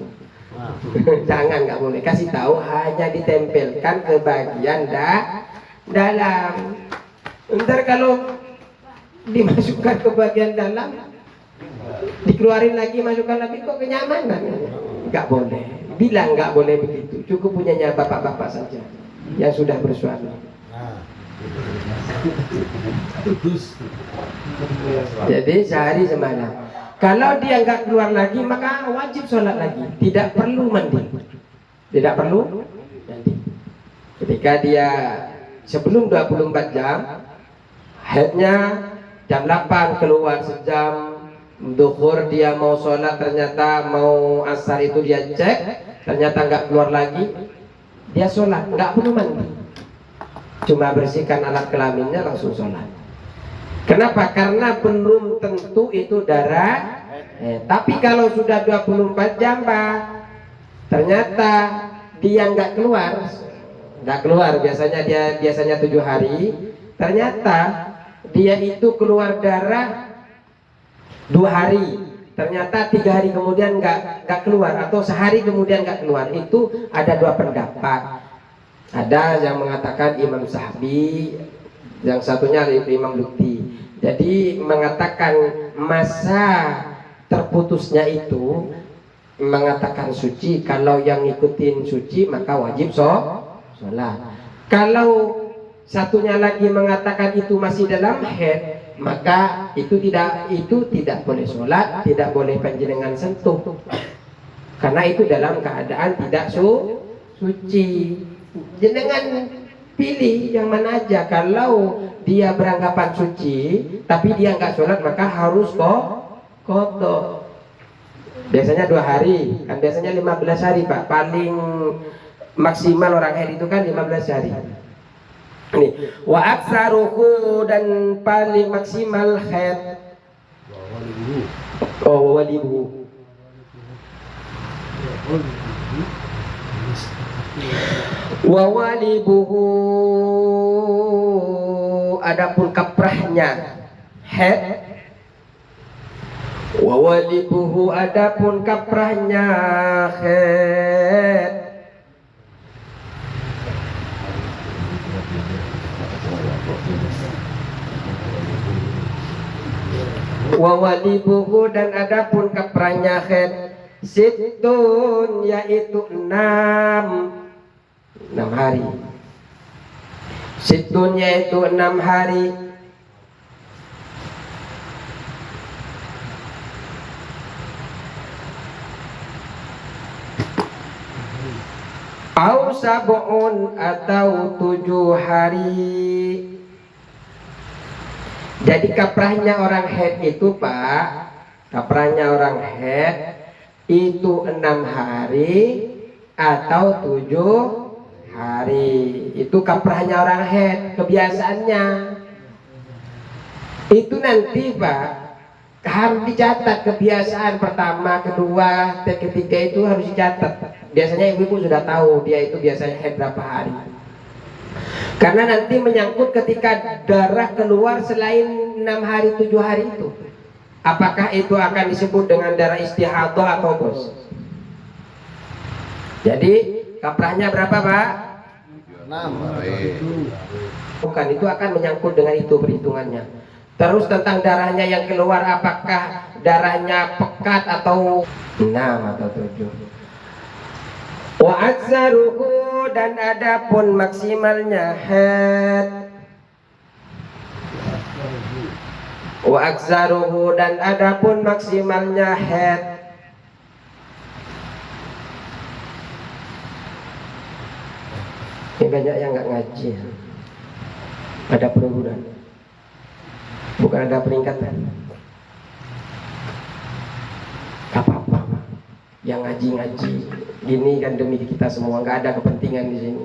Jangan, nggak boleh. Kasih tahu hanya ditempelkan ke bagian dalam. Ntar kalau dimasukkan ke bagian dalam, dikeluarin lagi, masukkan lagi, kok kenyamanan? Nggak boleh. Bilang nggak boleh begitu. Cukup punyanya bapak-bapak saja yang sudah bersuami. Jadi sehari semalam. Kalau dia nggak keluar lagi maka wajib sholat lagi, tidak perlu mandi, tidak perlu mandi. Ketika dia sebelum 24 jam, haidnya jam 8 keluar sejam, duhur dia mau sholat, ternyata mau asar itu dia cek, ternyata nggak keluar lagi, dia sholat, nggak perlu mandi. Cuma bersihkan alat kelaminnya langsung sholat. Kenapa? Karena belum tentu itu darah. Tapi kalau sudah 24 jam, Pak, ternyata dia nggak keluar, biasanya 7 hari, ternyata dia itu keluar darah 2 hari, ternyata 3 hari kemudian nggak keluar, atau sehari kemudian nggak keluar. Itu ada 2 pendapat. Ada yang mengatakan Imam Sahbi, yang satunya Imam Lukti. Jadi mengatakan masa terputusnya itu mengatakan suci. Kalau yang ngikutin suci maka wajib sholat. Kalau satunya lagi mengatakan itu masih dalam haid, maka itu tidak boleh sholat, tidak boleh panjenengan sentuh, karena itu dalam keadaan tidak suci. Jenengan pilih yang mana aja. Kalau dia beranggapan suci tapi dia nggak sholat maka harus kotor. Biasanya 2 hari, kan biasanya 15 hari, Pak. Paling maksimal orang haid itu kan 15 hari. Ini wa aksaruhu, dan paling maksimal haid walibu. Wa walibuhu, adapun kaprahnya haid. Wa walibuhu, adapun kaprahnya haid. Wa walibuhu, dan adapun kaprahnya haid situn, yaitu 6 hari. Situn yaitu 6 hari. Au sab'un, atau 7 hari. Jadi kaprahnya orang haid itu, Pak, kaprahnya orang haid itu 6 hari atau 7 hari. Itu kaprahnya orang haid, kebiasaannya. Itu nanti, Pak, harus dicatat kebiasaan pertama, kedua, ketiga itu harus dicatat. Biasanya ibu-ibu sudah tahu dia itu biasanya haid berapa hari. Karena nanti menyangkut ketika darah keluar selain 6 hari 7 hari itu, apakah itu akan disebut dengan darah istihadah atau bos? Jadi kaprahnya berapa, Pak? 6 hari. Bukan, itu akan menyangkut dengan itu perhitungannya. Terus tentang darahnya yang keluar, apakah darahnya pekat atau 6 atau 7. Wa aksaruhu, dan adapun maksimalnya haid. Wa aksaruhu, dan adapun maksimalnya haid. Ini banyak yang nggak ngaji. Ada penurunan, bukan ada peningkatan. Apa-apa yang ngaji-ngaji gini kan demi kita semua, nggak ada kepentingan di sini,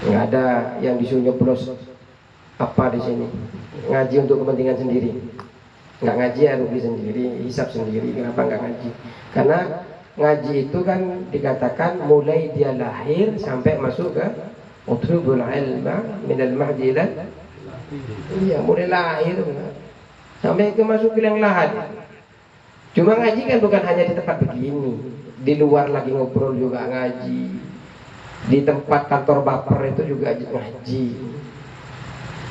nggak ada yang disuruh nyoblos apa di sini. Ngaji untuk kepentingan sendiri, nggak ngaji ya rugi sendiri, hisap sendiri. Kenapa nggak ngaji? Karena ngaji itu kan dikatakan mulai dia lahir sampai masuk ke utlubul ilma minal mahdi ila, iya, mulai lahir sampai ke masuk ke yang lahat. Cuma ngaji kan bukan hanya di tempat begini, di luar lagi ngobrol juga ngaji, di tempat kantor baper itu juga ngaji.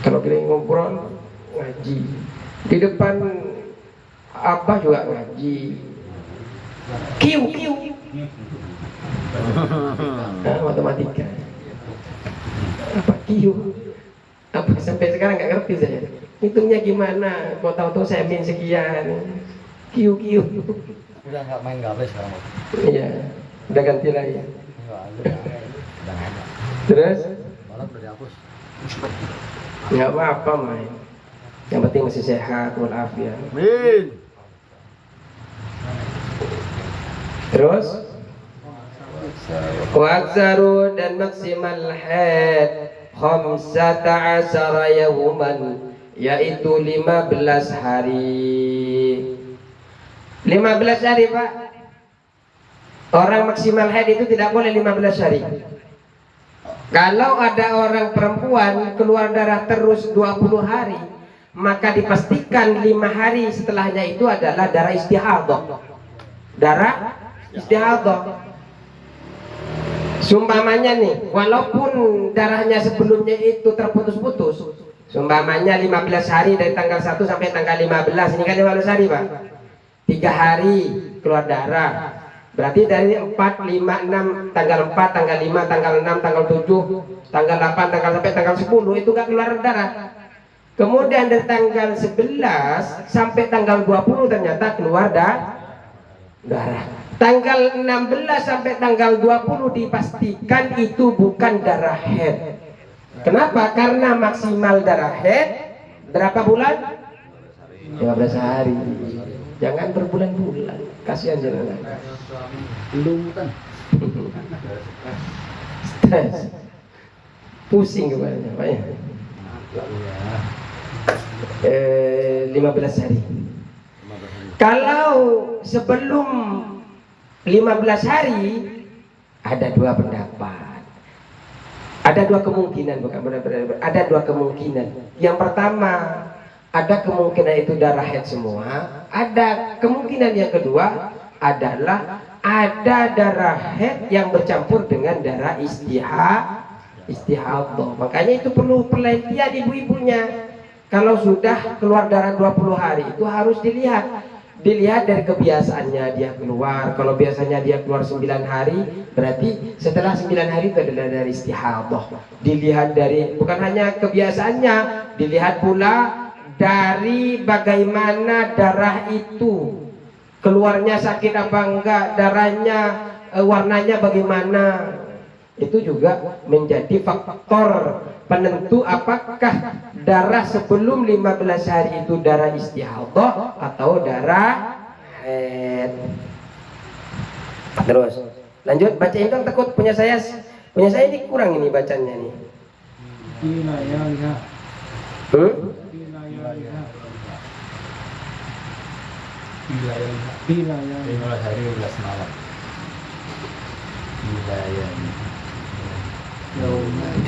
Kalau kita ngobrol ngaji, di depan apa juga ngaji. Kiu matematika. Apa kiu? Apa sampai sekarang nggak ngerti saya. Hitungnya gimana? Kau tahu saya min sekian. Kiu. Udah nggak main gables sekarang. Iya, udah ganti lagi. Udah nggak ada. Terus? Malah udah dihapus. Nggak apa-apa main. Yang penting masih sehat walafiat. Amin. Terus? Waksaru, dan maksimal haid 15 yawman, yaitu 15 hari. 15 hari, Pak. Orang maksimal haid itu tidak boleh 15 hari. Kalau ada orang perempuan keluar darah terus 20 hari, maka dipastikan 5 hari setelahnya itu adalah darah istihadah. Darah istihadah. Sumpamanya nih, walaupun darahnya sebelumnya itu terputus-putus, sumpamanya 15 hari dari tanggal 1 sampai tanggal 15, ini kan 15 hari, Pak. 3 hari keluar darah. Berarti dari 4, 5, 6, tanggal 4, tanggal 5, tanggal 6, tanggal 7, tanggal 8, tanggal sampai tanggal 10 itu gak keluar darah. Kemudian dari tanggal 11 sampai tanggal 20 ternyata keluar darah. Tanggal 16 sampai tanggal 20 dipastikan itu bukan darah haid. Kenapa? Karena maksimal darah haid berapa bulan? 15 hari. Jangan berbulan-bulan. Kasihan jangan. Belum kan? Stres. Pusing kepalanya, Pak ya. 15 hari. Kalau sebelum 15 hari ada dua pendapat. Ada dua kemungkinan, bukan benar-benar. Ada dua kemungkinan. Yang pertama, ada kemungkinan itu darah haid semua. Ada kemungkinan yang kedua adalah ada darah haid yang bercampur dengan darah istihadah. Makanya itu perlu penelitian ibu-ibunya. Kalau sudah keluar darah 20 hari itu harus dilihat dari kebiasaannya dia keluar. Kalau biasanya dia keluar 9 hari, berarti setelah 9 hari itu adalah dari istihadah. Dilihat dari bukan hanya kebiasaannya, dilihat pula dari bagaimana darah itu keluarnya sakit apa enggak, darahnya warnanya bagaimana. Itu juga menjadi faktor penentu apakah darah sebelum 15 hari itu darah istihadah atau darah haid. Terus lanjut bacain dong, takut punya saya ini kurang ini bacanya nih. Bila hari 12 malam.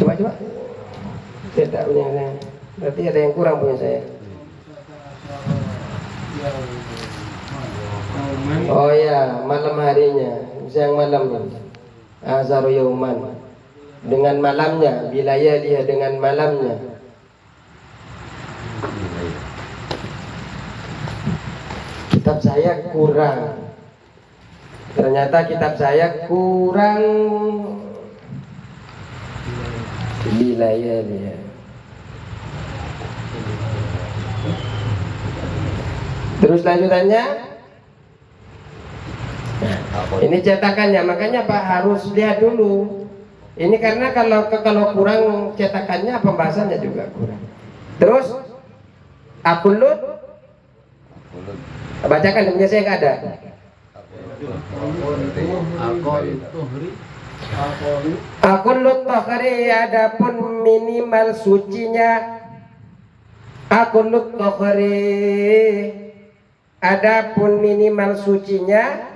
Coba saya tak punya saya. Berarti ada yang kurang punya saya. Oh ya, malam harinya, siang malamnya. Azaru yauman, dengan malamnya, bilayah dia dengan malamnya. Kitab saya kurang. Ternyata kitab saya kurang bilayah dia. Terus lanjutannya, ini cetakannya, makanya Pak harus lihat dulu. Ini karena kalau kurang cetakannya, pembahasannya juga kurang. Terus akulut, bacakan, punya saya nggak ada. Akulut tohri, adapun minimal sucinya. Akulut tohri, adapun minimal sucinya,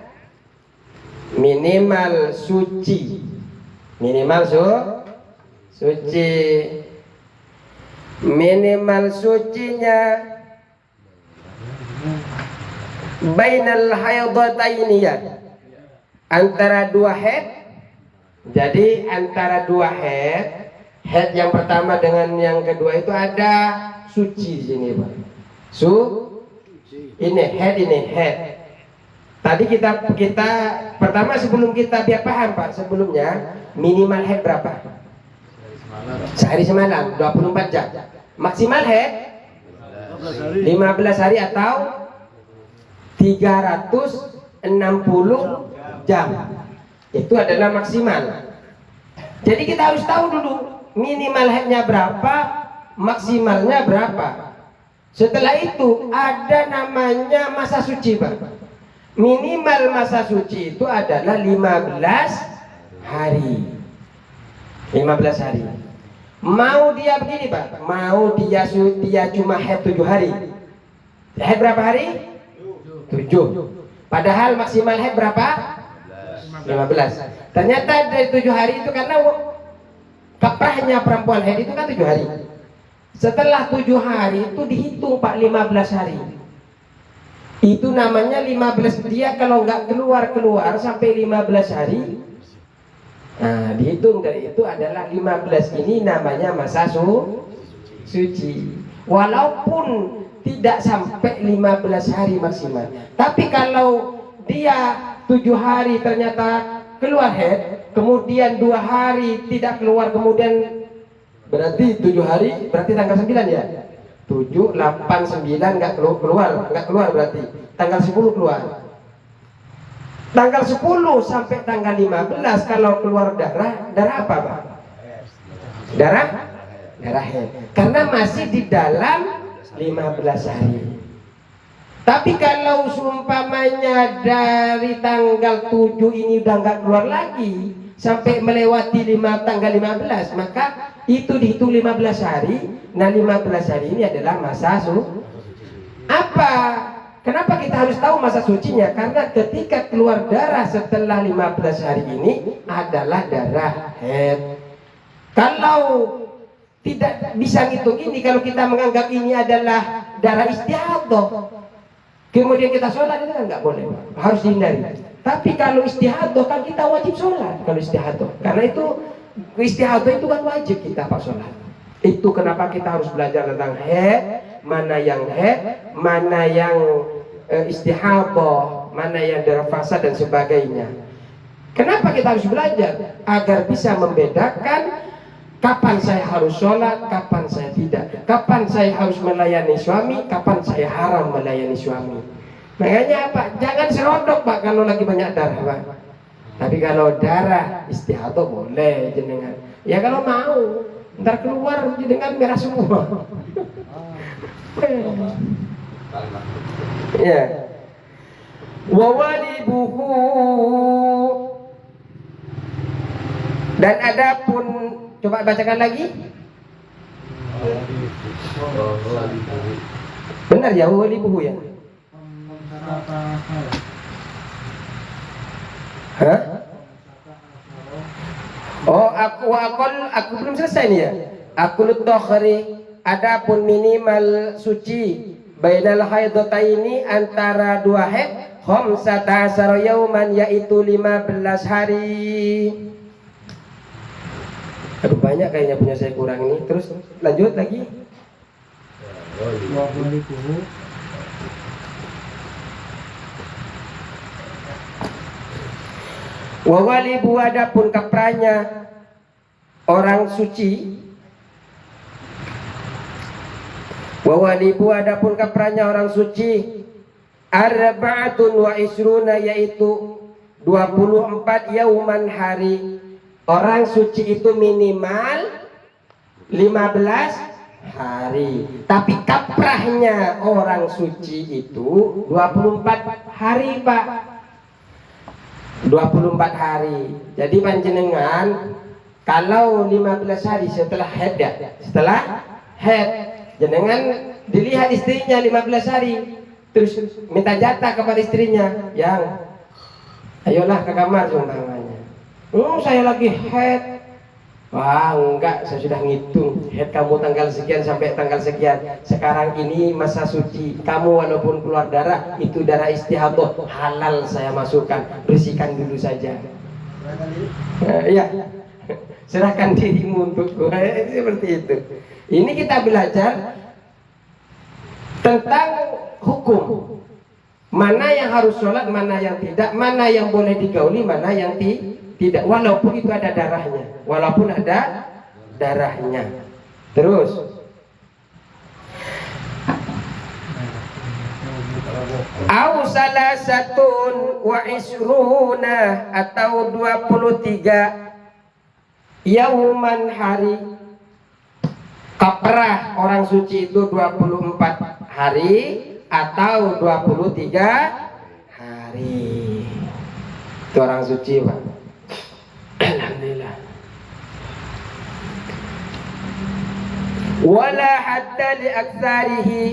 minimal suci, minimal suci, minimal sucinya bainal haidataini, ya, antara dua haid. Jadi antara dua haid yang pertama dengan yang kedua itu ada suci di sini, Pak. Ini head. Tadi kita pertama sebelum kita biar paham Pak, sebelumnya minimal head berapa? Sehari semalam, 24 jam. Maksimal head 15 hari atau 360 jam. Itu adalah maksimal. Jadi kita harus tahu dulu minimal headnya berapa, maksimalnya berapa. Setelah itu ada namanya masa suci, Pak. Minimal masa suci itu adalah 15 hari. 15 hari. Mau dia begini, Pak. Mau dia cuma head 7 hari. Head berapa hari? 7. Padahal maksimal head berapa? 15. Ternyata dari 7 hari itu karena kaprahnya perempuan head itu kan 7 hari. Setelah 7 hari itu dihitung Pak 15 hari. Itu namanya 15, dia kalau nggak keluar sampai 15 hari. Nah, dihitung dari itu adalah 15 ini namanya masa suci. Walaupun tidak sampai 15 hari maksimal. Tapi kalau dia 7 hari ternyata keluar head, kemudian 2 hari tidak keluar, kemudian berarti 7 hari, berarti tanggal 9 ya? 7, 8, 9 nggak keluar berarti tanggal 10 keluar. Tanggal 10 sampai tanggal 15 kalau keluar darah apa, Pak? Darah haid. Karena masih di dalam 15 hari. Tapi kalau seumpamanya dari tanggal 7 ini udah nggak keluar lagi sampai melewati tanggal 15, maka itu dihitung 15 hari. Nah 15 hari ini adalah masa apa? Kenapa kita harus tahu masa sucinya? Karena ketika keluar darah setelah 15 hari ini adalah darah haid. Kalau tidak bisa ngitung ini, kalau kita menganggap ini adalah darah istihadah, kemudian kita sholat, itu kan nggak boleh, harus dihindari. Tapi kalau istihadah kan kita wajib sholat kalau istihadah, karena itu istihadah itu kan wajib kita pak sholat. Itu kenapa kita harus belajar tentang haid, mana yang haid, mana yang istihadah, mana yang darah fasa dan sebagainya. Kenapa kita harus belajar? Agar bisa membedakan kapan saya harus sholat, kapan saya tidak, kapan saya harus melayani suami, kapan saya haram melayani suami. Makanya apa? Jangan serodok pak kalau lagi banyak darah pak. Tapi kalau darah istihadah boleh jenengan. Ya kalau mau, ntar keluar jenengan merah semua. Ya. Wawalibuhu, dan adapun, coba bacakan lagi. Benar ya, wawalibuhu ya. Hah? Oh, aku belum selesai nih ya. Aku lutokhri, adapun minimal suci bainal haidataini antara dua haid khamsata asyara yauman, yaitu 15 hari. Aduh banyak kayaknya punya saya kurang ini. Terus lanjut lagi. Wawalibu, adapun kapranya orang suci. Wawalibu, adapun kapranya orang suci, arba'atun wa isruna, yaitu 24 yauman hari. Orang suci itu minimal 15 hari. Tapi kaprahnya orang suci itu 24 hari pak. 24 hari. Jadi panjenengan kalau 15 hari setelah haid ya, setelah haid, jenengan dilihat istrinya 15 hari, terus minta jatah kepada istrinya, yang ayolah ke kamar umpamanya. Saya lagi haid. Wah enggak, saya sudah ngitung haid kamu tanggal sekian sampai tanggal sekian. Sekarang ini masa suci kamu, walaupun keluar darah itu darah istihadah, halal saya masukkan, bersihkan dulu saja. Ya, serahkan dirimu untukku. Seperti itu. Ini kita belajar tentang hukum, mana yang harus sholat, mana yang tidak, mana yang boleh digauli, mana yang tidak, walaupun itu ada darahnya, walaupun ada darahnya. Terus au salasatun wa isruna, atau 23 yauman hari. Kaprah orang suci itu 24 hari atau 23 hari. Itu orang suci pak. Alhamdulillah. Wala hatta li aktsarihi,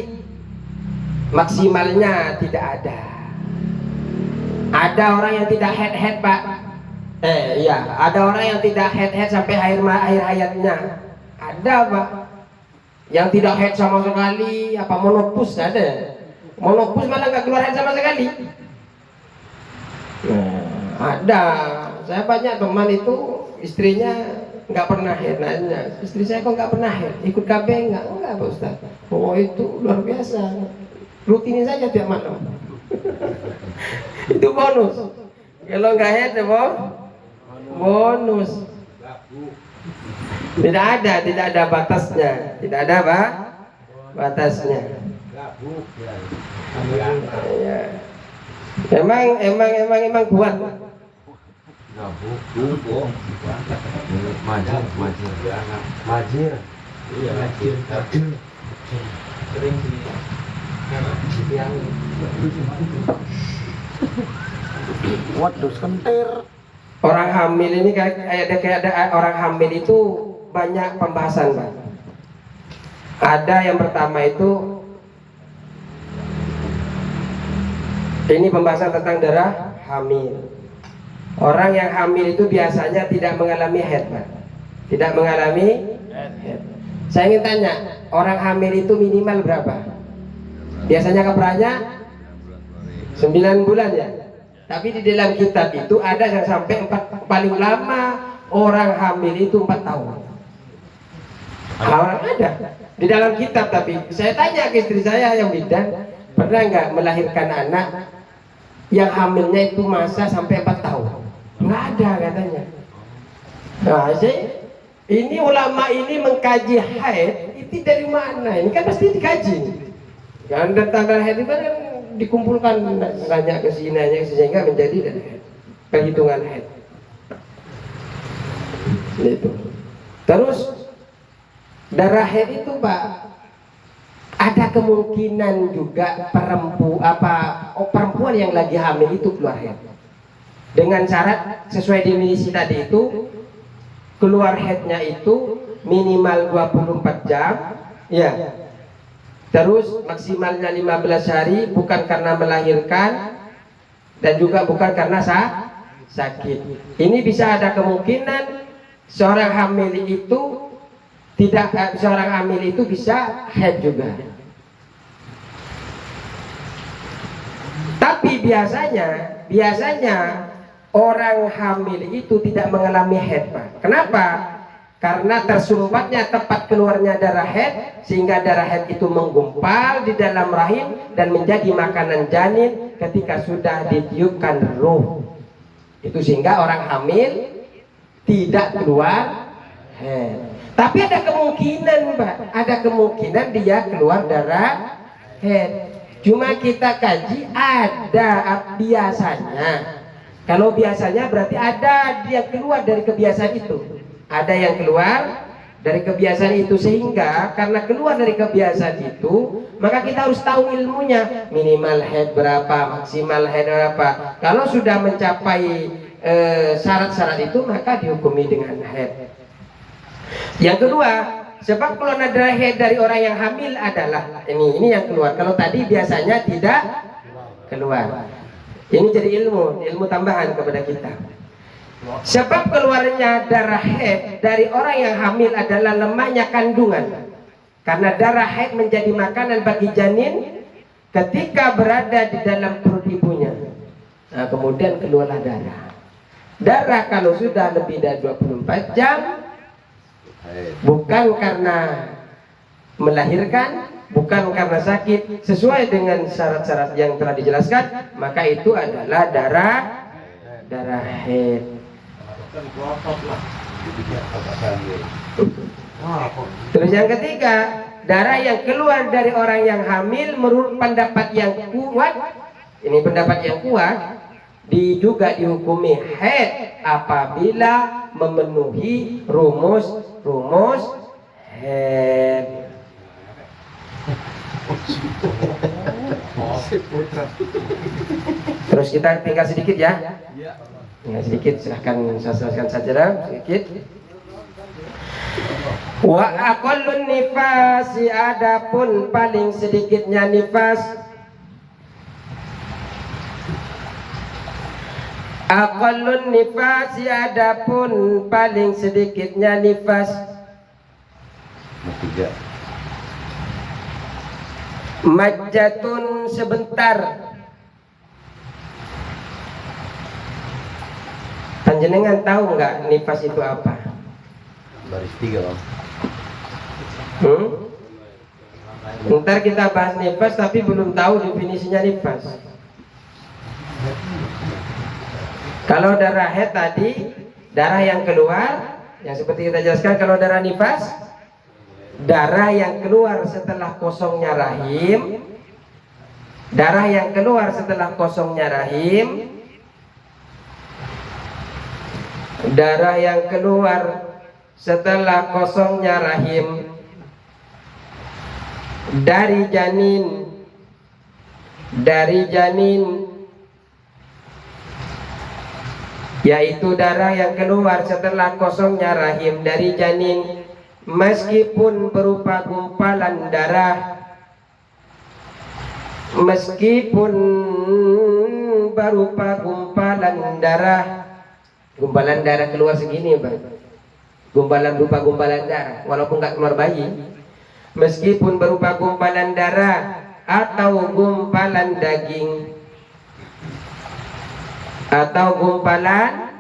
maksimalnya tidak ada. Ada orang yang tidak head pak. Iya, ada orang yang tidak head sampai akhir hayatnya. Ada pak. Yang tidak head sama sekali, apa monopus ada. Monopus malah nggak keluar head sama sekali. Ada. Saya banyak teman itu istrinya nggak pernah head, nanya istri saya kok nggak pernah head, ikut KB enggak Pak Ustaz. Oh itu luar biasa, rutinin saja tiap malam. Itu bonus. Kalau nggak head apa? Bonus. Tidak ada batasnya, tidak ada apa? Batasnya. Ya. Emang kuat. Majir. Iya, majir. Sering di yang waduh kentir. Orang hamil ini kayak ada orang hamil itu banyak pembahasan Pak. Ada yang pertama itu Ini pembahasan tentang darah hamil. Orang yang hamil itu biasanya tidak mengalami haid, Pak. Tidak mengalami haid. Saya ingin tanya, orang hamil itu minimal berapa? Biasanya kabarnya 9 bulan ya. Tapi di dalam kitab itu ada yang sampai 4, paling lama orang hamil itu 4 tahun. Orang ada di dalam kitab. Tapi saya tanya ke istri saya yang bidan, pernah nggak melahirkan anak yang hamilnya itu masa sampai 4 tahun? Nggak ada katanya. Nah, ini ulama ini mengkaji haid itu dari mana? Ini kan pasti dikaji. Kan tentang haid itu kan dikumpulkan nanya ke sini nanya ke sini sehingga menjadi perhitungan haid. Itu. Terus darah haid itu, Pak, ada kemungkinan juga perempuan yang lagi hamil itu keluar haid. Dengan syarat sesuai definisi tadi itu keluar haidnya itu minimal 24 jam ya. Terus maksimalnya 15 hari, bukan karena melahirkan dan juga bukan karena sakit. Ini bisa ada kemungkinan seorang hamil itu bisa haid juga. Tapi biasanya orang hamil itu tidak mengalami haid, Pak. Kenapa? Karena tersumbatnya tempat keluarnya darah haid, sehingga darah haid itu menggumpal di dalam rahim dan menjadi makanan janin ketika sudah ditiupkan ruh. Itu sehingga orang hamil tidak keluar haid. Tapi ada kemungkinan, Pak, ada kemungkinan dia keluar darah haid. Cuma kita kaji ada biasanya. Kalau biasanya berarti ada dia keluar dari kebiasaan itu. Ada yang keluar dari kebiasaan itu, sehingga karena keluar dari kebiasaan itu, maka kita harus tahu ilmunya. Minimal haid berapa, maksimal haid berapa. Kalau sudah mencapai syarat-syarat itu, maka dihukumi dengan haid. Yang kedua, sebab keluar darah haid dari orang yang hamil adalah ini yang keluar. Kalau tadi biasanya tidak keluar. Ini jadi ilmu tambahan kepada kita. Sebab keluarnya darah haid dari orang yang hamil adalah lemahnya kandungan. Karena darah haid menjadi makanan bagi janin ketika berada di dalam perut ibunya. Nah, kemudian keluarlah darah. Darah kalau sudah lebih dari 24 jam, bukan karena melahirkan, bukan karena sakit, sesuai dengan syarat-syarat yang telah dijelaskan, maka itu adalah darah haid. Terus yang ketiga, darah yang keluar dari orang yang hamil menurut pendapat yang kuat, ini pendapat yang kuat, juga dihukumi haid apabila memenuhi rumus haid. Terus kita tinggal sedikit ya. Sedikit, silahkan saya jelaskan saja sedikit. Wa aqallun nifasi, adapun paling sedikitnya nifas. Aqallun nifasi, adapun paling sedikitnya nifas. Majatun, sebentar. Panjenengan tahu nggak nifas itu apa? Baris 3, Bang. Ntar kita bahas nifas, tapi belum tahu definisinya nifas. Kalau darah haid tadi, darah yang keluar, yang seperti kita jelaskan. Kalau darah nifas, darah yang keluar setelah kosongnya rahim. Darah yang keluar setelah kosongnya rahim. Darah yang keluar setelah kosongnya rahim dari janin, yaitu darah yang keluar setelah kosongnya rahim dari janin, meskipun berupa gumpalan darah meskipun berupa gumpalan darah keluar segini Pak, berupa gumpalan darah, walaupun nggak keluar bayi, meskipun berupa gumpalan darah atau gumpalan daging atau gumpalan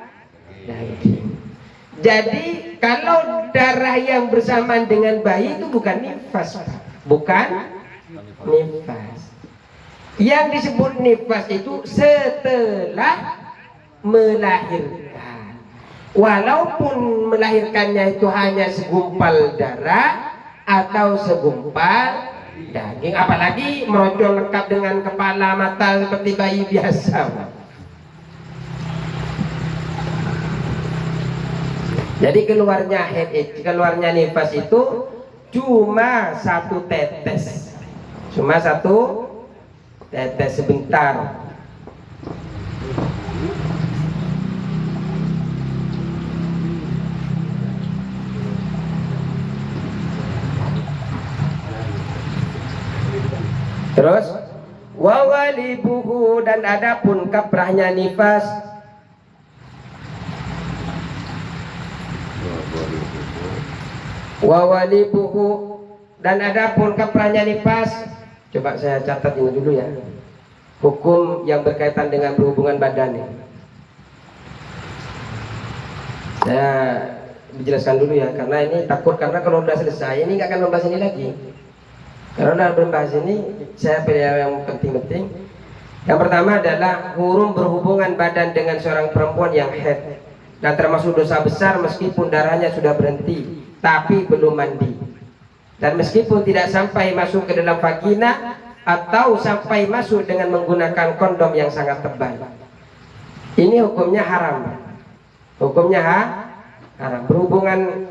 daging. Jadi kalau darah yang bersamaan dengan bayi itu bukan nifas, bukan nifas. Yang disebut nifas itu setelah melahirkan. Walaupun melahirkannya itu hanya segumpal darah atau segumpal daging, apalagi merojol lengkap dengan kepala mata seperti bayi biasa. Jadi keluarnya nifas itu cuma satu tetes sebentar. Terus wawalibuhu, dan adapun kaprahnya nifas, wawalibuhu, dan adapun kaprahnya nifas. Coba saya catat ini dulu ya, hukum yang berkaitan dengan berhubungan badan ya. Saya dijelaskan dulu ya, karena ini takut, karena kalau sudah selesai ini nggak akan membahas ini lagi. Karena dalam membahas ini saya pilih yang penting-penting. Yang pertama adalah hukum berhubungan badan dengan seorang perempuan yang haid, dan termasuk dosa besar meskipun darahnya sudah berhenti tapi belum mandi, dan meskipun tidak sampai masuk ke dalam vagina atau sampai masuk dengan menggunakan kondom yang sangat tebal. Ini hukumnya haram. Hukumnya haram. Berhubungan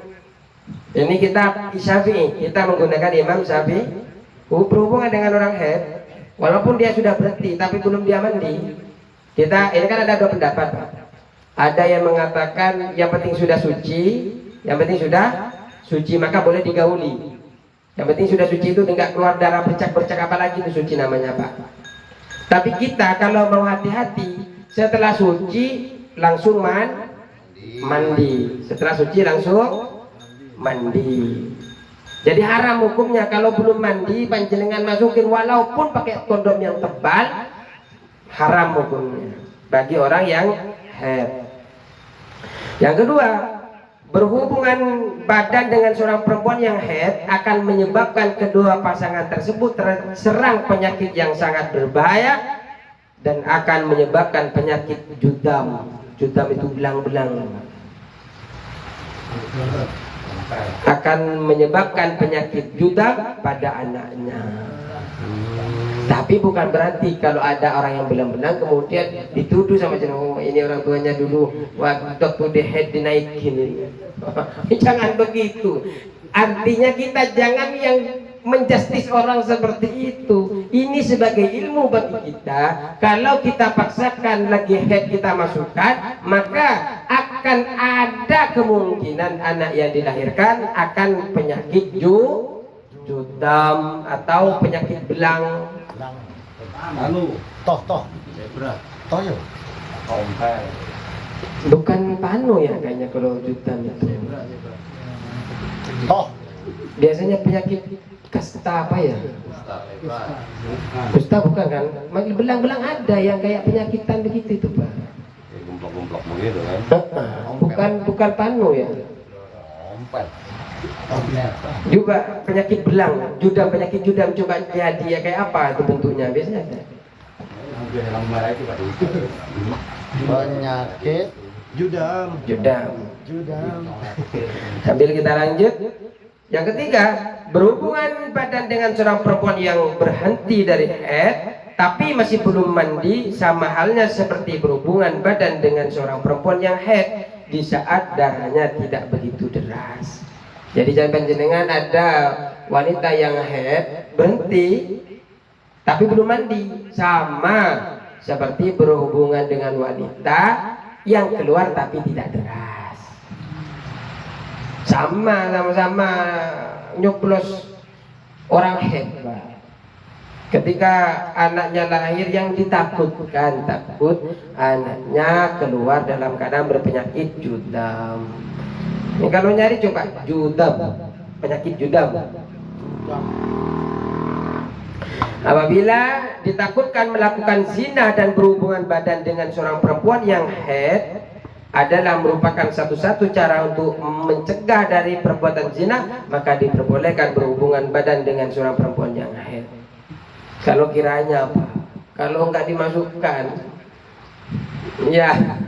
ini kita Syafi'i, kita menggunakan Imam Syafi'i. Berhubungan dengan orang haid, walaupun dia sudah berhenti tapi belum dia mandi. Kita ini kan ada dua pendapat, Pak. Ada yang mengatakan yang penting sudah suci, maka boleh digauli. Yang penting sudah suci itu enggak keluar darah bercak-bercak, apalagi itu suci namanya, Pak. Tapi kita kalau mau hati-hati, setelah suci langsung mandi. Setelah suci langsung mandi. Jadi haram hukumnya kalau belum mandi panjenengan masukin walaupun pakai kondom yang tebal, haram hukumnya bagi orang yang haid. Yang kedua, berhubungan badan dengan seorang perempuan yang haid akan menyebabkan kedua pasangan tersebut terserang penyakit yang sangat berbahaya dan akan menyebabkan penyakit judam. Judam itu belang-belang. Akan menyebabkan penyakit judam pada anaknya. Tapi bukan berarti kalau ada orang yang belang-belang kemudian dituduh sama jeneng, ini orang tuanya dulu waktu di head dinaikin. Jangan begitu. Artinya kita jangan yang menjustis orang seperti itu. Ini sebagai ilmu bagi kita. Kalau kita paksakan lagi head kita masukkan, maka akan ada kemungkinan anak yang dilahirkan akan penyakit judam atau penyakit belang. Toh yo. Bukan panu ya kayaknya kalau judam itu. Toh. Biasanya penyakit kasta apa ya? Kusta bukan kan? Belang-belang ada yang kayak penyakitan begitu itu, Pak. Gumplok-gumplok begitu kan. Bukan panu ya. Juga penyakit belang, penyakit judam, coba jadi ya kayak apa itu bentuknya biasanya ada. Penyakit judam. Sambil kita lanjut. Yang ketiga, berhubungan badan dengan seorang perempuan yang berhenti dari haid tapi masih belum mandi, sama halnya seperti berhubungan badan dengan seorang perempuan yang haid di saat darahnya tidak begitu deras. Jadi jangan panjenengan ada wanita yang haid berhenti tapi belum mandi, sama seperti berhubungan dengan wanita yang keluar tapi tidak deras. Sama nyoblos orang haid, Pak. Ketika anaknya lahir yang ditakutkan, takut anaknya keluar dalam keadaan berpenyakit judam. Ini kalau nyari coba judam, penyakit judam. Apabila ditakutkan melakukan zina dan berhubungan badan dengan seorang perempuan yang haid adalah merupakan satu-satu cara untuk mencegah dari perbuatan zina, maka diperbolehkan berhubungan badan dengan seorang perempuan yang haid. Kalau kiranya apa? Kalau nggak dimasukkan, ya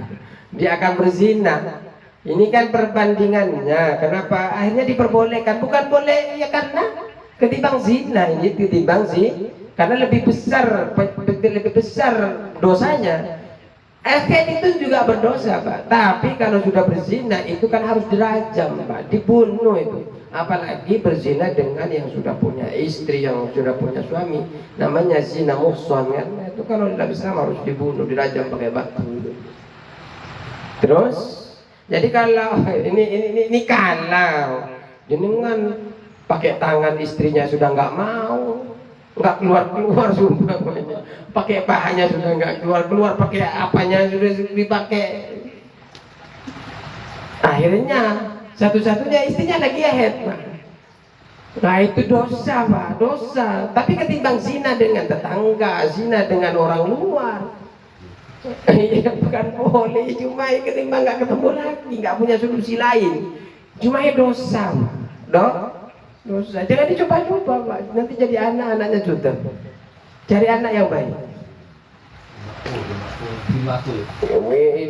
dia akan berzina. Ini kan perbandingannya. Kenapa akhirnya diperbolehkan? Bukan boleh ya karena ketimbang zina ini, ketimbang sih, karena lebih besar dosanya. Haid itu juga berdosa, Pak. Tapi kalau sudah berzina itu kan harus dirajam, Pak, dibunuh itu. Apalagi berzina dengan yang sudah punya istri, yang sudah punya suami, namanya zina muhsan kan. Itu kalau dalam Islam harus dibunuh, dirajam pakai batu. Terus, jadi kalau ini kalau jenengan pakai tangan istrinya sudah nggak mau, nggak keluar sumpah, pakai pahanya sudah nggak keluar, pakai apanya sudah dipakai, akhirnya satu-satunya istrinya lagi haid. Nah itu dosa, Pak, dosa. Tapi ketimbang zina dengan tetangga, zina dengan orang luar, ya bukan boleh, cuma ketimbang nggak ketemu lagi, nggak punya solusi lain, cuma dosa, dok. Dosa. Jangan dicoba-coba, Pak. Nanti jadi anaknya juta. Cari anak yang baik.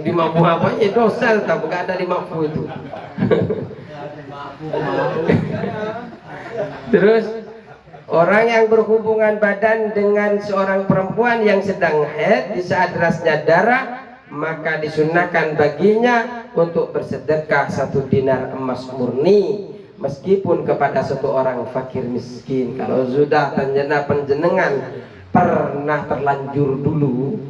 Di mampu apa ya dosa, tapi nggak ada di mampu itu. Terus orang yang berhubungan badan dengan seorang perempuan yang sedang haid di saat derasnya darah, maka disunahkan baginya untuk bersedekah 1 dinar emas murni, meskipun kepada satu orang fakir miskin. Kalau sudah penjenengan pernah terlanjur dulu,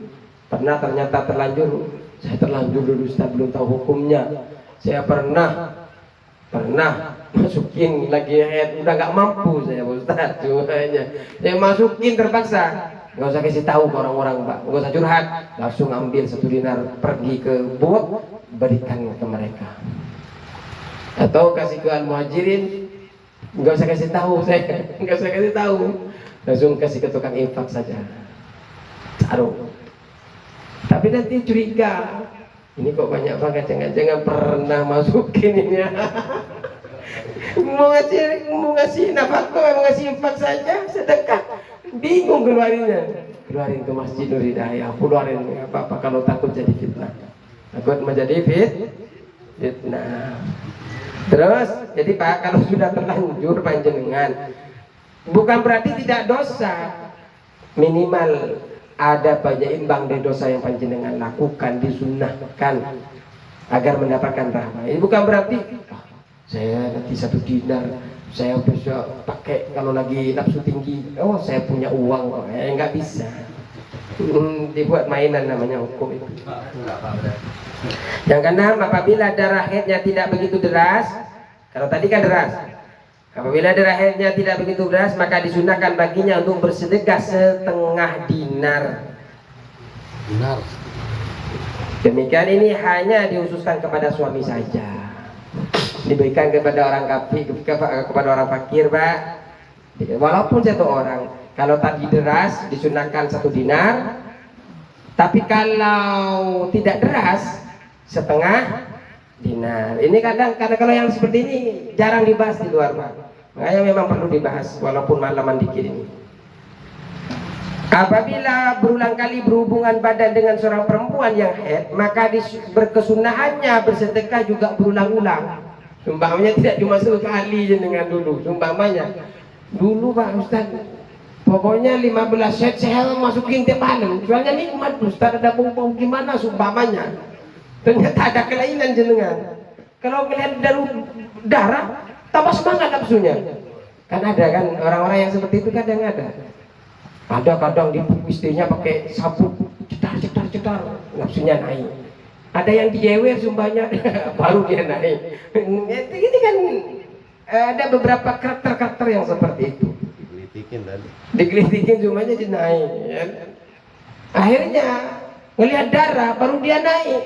ternyata terlanjur, saya terlanjur dulu, Ustaz, belum tahu hukumnya. Saya pernah masukin lagi haid, udah nggak mampu saya, Ustaz, saya masukin terpaksa. Nggak usah kasih tahu ke orang-orang, Pak, nggak usah curhat, langsung ambil 1 dinar, pergi ke buk, berikan ke mereka. Atau kasih ke al-muhajirin, nggak usah kasih tahu saya, nggak usah kasih tahu, langsung kasih ke tukang infak saja, taruh. Tapi nanti curiga, ini kok banyak banget, jangan pernah masukin ini ya. mau ngasih nafkah, mau ngasih infak saja, sedekah, bingung keluarin ke Masjid Nur Hidayah, keluarin apa kalau takut jadi fitnah, takut menjadi fitnah. Terus, jadi Pak, kalau sudah terlanjur panjenengan, bukan berarti tidak dosa, minimal ada penyeimbang dari dosa yang panjenengan lakukan, disunahkan agar mendapatkan rahmat. Ini bukan berarti saya nanti 1 dinar saya bisa pakai kalau lagi nafsu tinggi, oh saya punya uang, nggak bisa. Dibuat mainan namanya hukum itu. Yang keenam, apabila darah haidnya tidak begitu deras, kalau tadi kan deras, apabila darah haidnya tidak begitu deras, maka disunahkan baginya untuk bersedekah 1/2 dinar. Demikian ini hanya dihususkan kepada suami saja, diberikan kepada orang kafir, kepada orang fakir, Pak. Walaupun 1 orang. Kalau tadi deras disunahkan 1 dinar, tapi kalau tidak deras 1/2 dinar. Ini kadang kalau yang seperti ini jarang dibahas di luar, Pak. Makanya memang perlu dibahas walaupun malaman dikit ini. Apabila berulang kali berhubungan badan dengan seorang perempuan yang haid, maka berkesunahannya bersedekah juga berulang-ulang. Sumpamanya tidak cuma 1 kali dengan dulu. Sumpamanya dulu, Pak Ustaz, pokoknya 15 set saya masukin tiap malam. Soalnya nikmat, Ustaz, ada bau-bau gimana sumpamanya. Ternyata ada kelainan jenengan. Kalau melihat darah, tambah semangat nafsunya. Kan ada kan orang-orang yang seperti itu, kadang ada. Kadang dipukul istrinya pakai sabut, cetar, nafsunya naik. Ada yang dijewer sumpahnya, baru dia naik. Ini kan ada beberapa karakter yang seperti itu. digelitikin tadi. Digelitikin semuanya naik ya. Akhirnya ngelihat darah baru dia naik.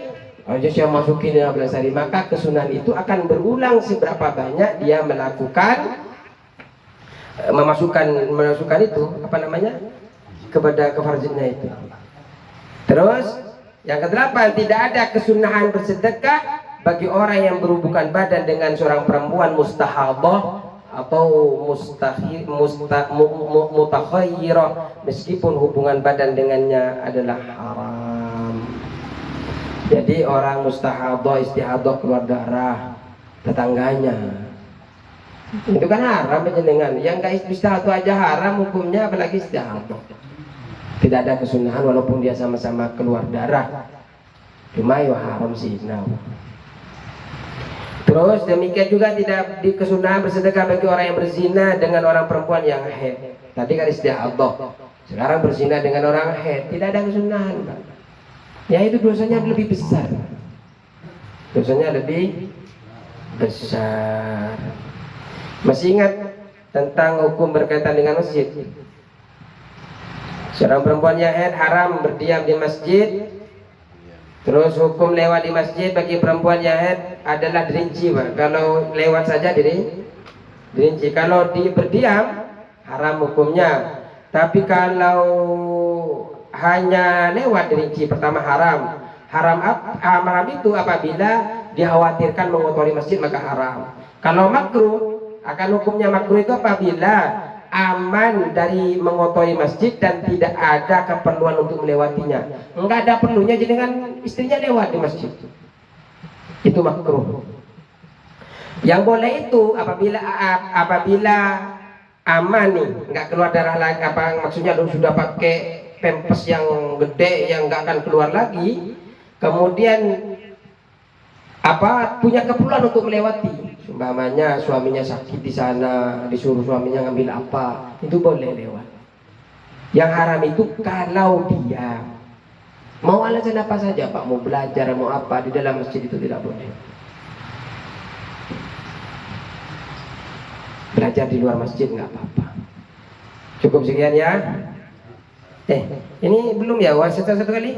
Aja saya masukin 15 hari, maka kesunahan itu akan berulang seberapa banyak dia melakukan memasukkan itu apa namanya kepada kefarjinnya itu. Terus yang ke-8, tidak ada kesunahan bersedekah bagi orang yang berhubungan badan dengan seorang perempuan mustahadah atau mutakhayyirah meskipun hubungan badan dengannya adalah haram. Jadi orang mustahadah, istihadah, keluar darah tetangganya itu kan haram dengan yang gak istihadah aja haram hukumnya, apalagi istihadah. Tidak ada kesunahan walaupun dia sama-sama keluar darah, cuma ya haram zina. Terus demikian juga tidak di kesunahan bersedekah bagi orang yang berzina dengan orang perempuan yang haid. Tadi kan istihadah, sekarang berzina dengan orang haid, tidak ada kesunahan, Pak. Ya itu dosanya lebih besar. Dosanya lebih besar. Masih ingat tentang hukum berkaitan dengan masjid? Seorang perempuan yang haid haram berdiam di masjid. Terus hukum lewat di masjid bagi perempuan yang haid adalah dirinci, Pak. Kalau lewat saja dirinci. Kalau berdiam haram hukumnya. Tapi kalau hanya lewat dirinci, pertama haram. Haram itu apabila dikhawatirkan mengotori masjid maka haram. Kalau makruh, akan hukumnya makruh itu apabila aman dari mengotori masjid dan tidak ada keperluan untuk melewatinya. Enggak ada perlunya jadi dengan istrinya lewat di masjid. Itu makruh. Yang boleh itu apabila aman nih, enggak keluar darah lagi, maksudnya lu sudah pakai pempes yang gede yang nggak akan keluar lagi, kemudian punya keperluan untuk melewati, umpamanya suaminya sakit di sana, disuruh suaminya ngambil apa, itu boleh lewat. Yang haram itu kalau dia mau alasan apa saja, Pak, mau belajar mau apa di dalam masjid itu tidak boleh. Belajar di luar masjid nggak apa-apa. Cukup sekian ya. Ini belum ya, satu kali.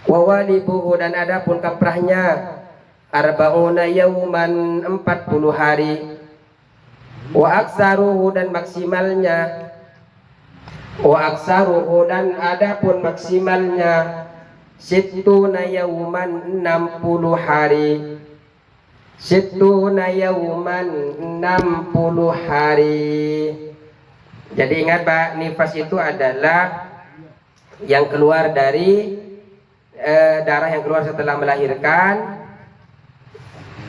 Wawalibuhu, dan ada pun kaprahnya arba'una yauman 40 hari. Wa aksaruhu, dan maksimalnya. Wa aksaruhu, dan ada pun maksimalnya sittuna yauman 60 hari. Sittuna yauman 60 hari. Jadi ingat, Pak, nifas itu adalah yang keluar dari darah yang keluar setelah melahirkan.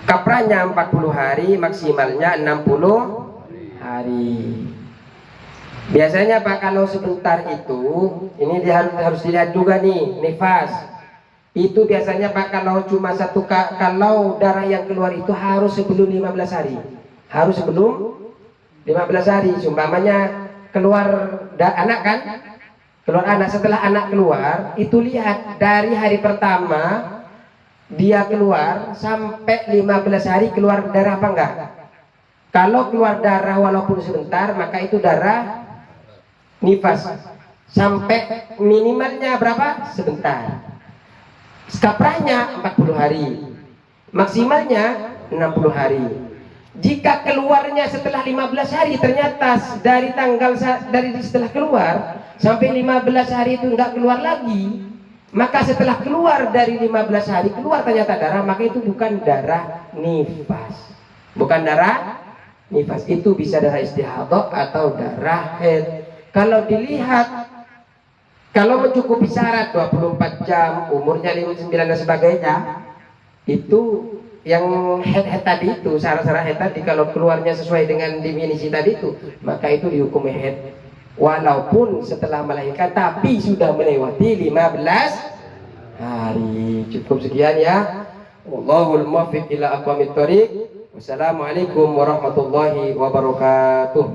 Kaprahnya 40 hari, maksimalnya 60 hari. Biasanya, Pak, kalau sebentar itu, ini harus dilihat juga nih, nifas. Itu biasanya, Pak, kalau cuma kalau darah yang keluar itu harus sebelum 15 hari. Harus sebelum 15 hari. Umpamanya keluar anak kan, keluar anak, setelah anak keluar itu lihat dari hari pertama dia keluar sampai 15 hari keluar darah apa enggak. Kalau keluar darah walaupun sebentar maka itu darah nifas. Sampai minimalnya berapa? Sebentar. Kaprahnya 40 hari, maksimalnya 60 hari. Jika keluarnya setelah 15 hari ternyata dari setelah keluar sampai 15 hari itu enggak keluar lagi, maka setelah keluar dari 15 hari keluar ternyata darah, maka itu bukan darah nifas. Bukan darah nifas, itu bisa darah istihadah atau darah haid. Kalau dilihat, kalau mencukupi syarat 24 jam, umurnya 59 dan sebagainya, itu yang head tadi itu, syarat-syarat head tadi, kalau keluarnya sesuai dengan definisi tadi itu, maka itu dihukum head walaupun setelah melahirkan tapi sudah melewati 15 hari. Cukup sekian ya. Wallahul muwaffiq ila aqwamit thoriq. Wassalamualaikum warahmatullahi wabarakatuh.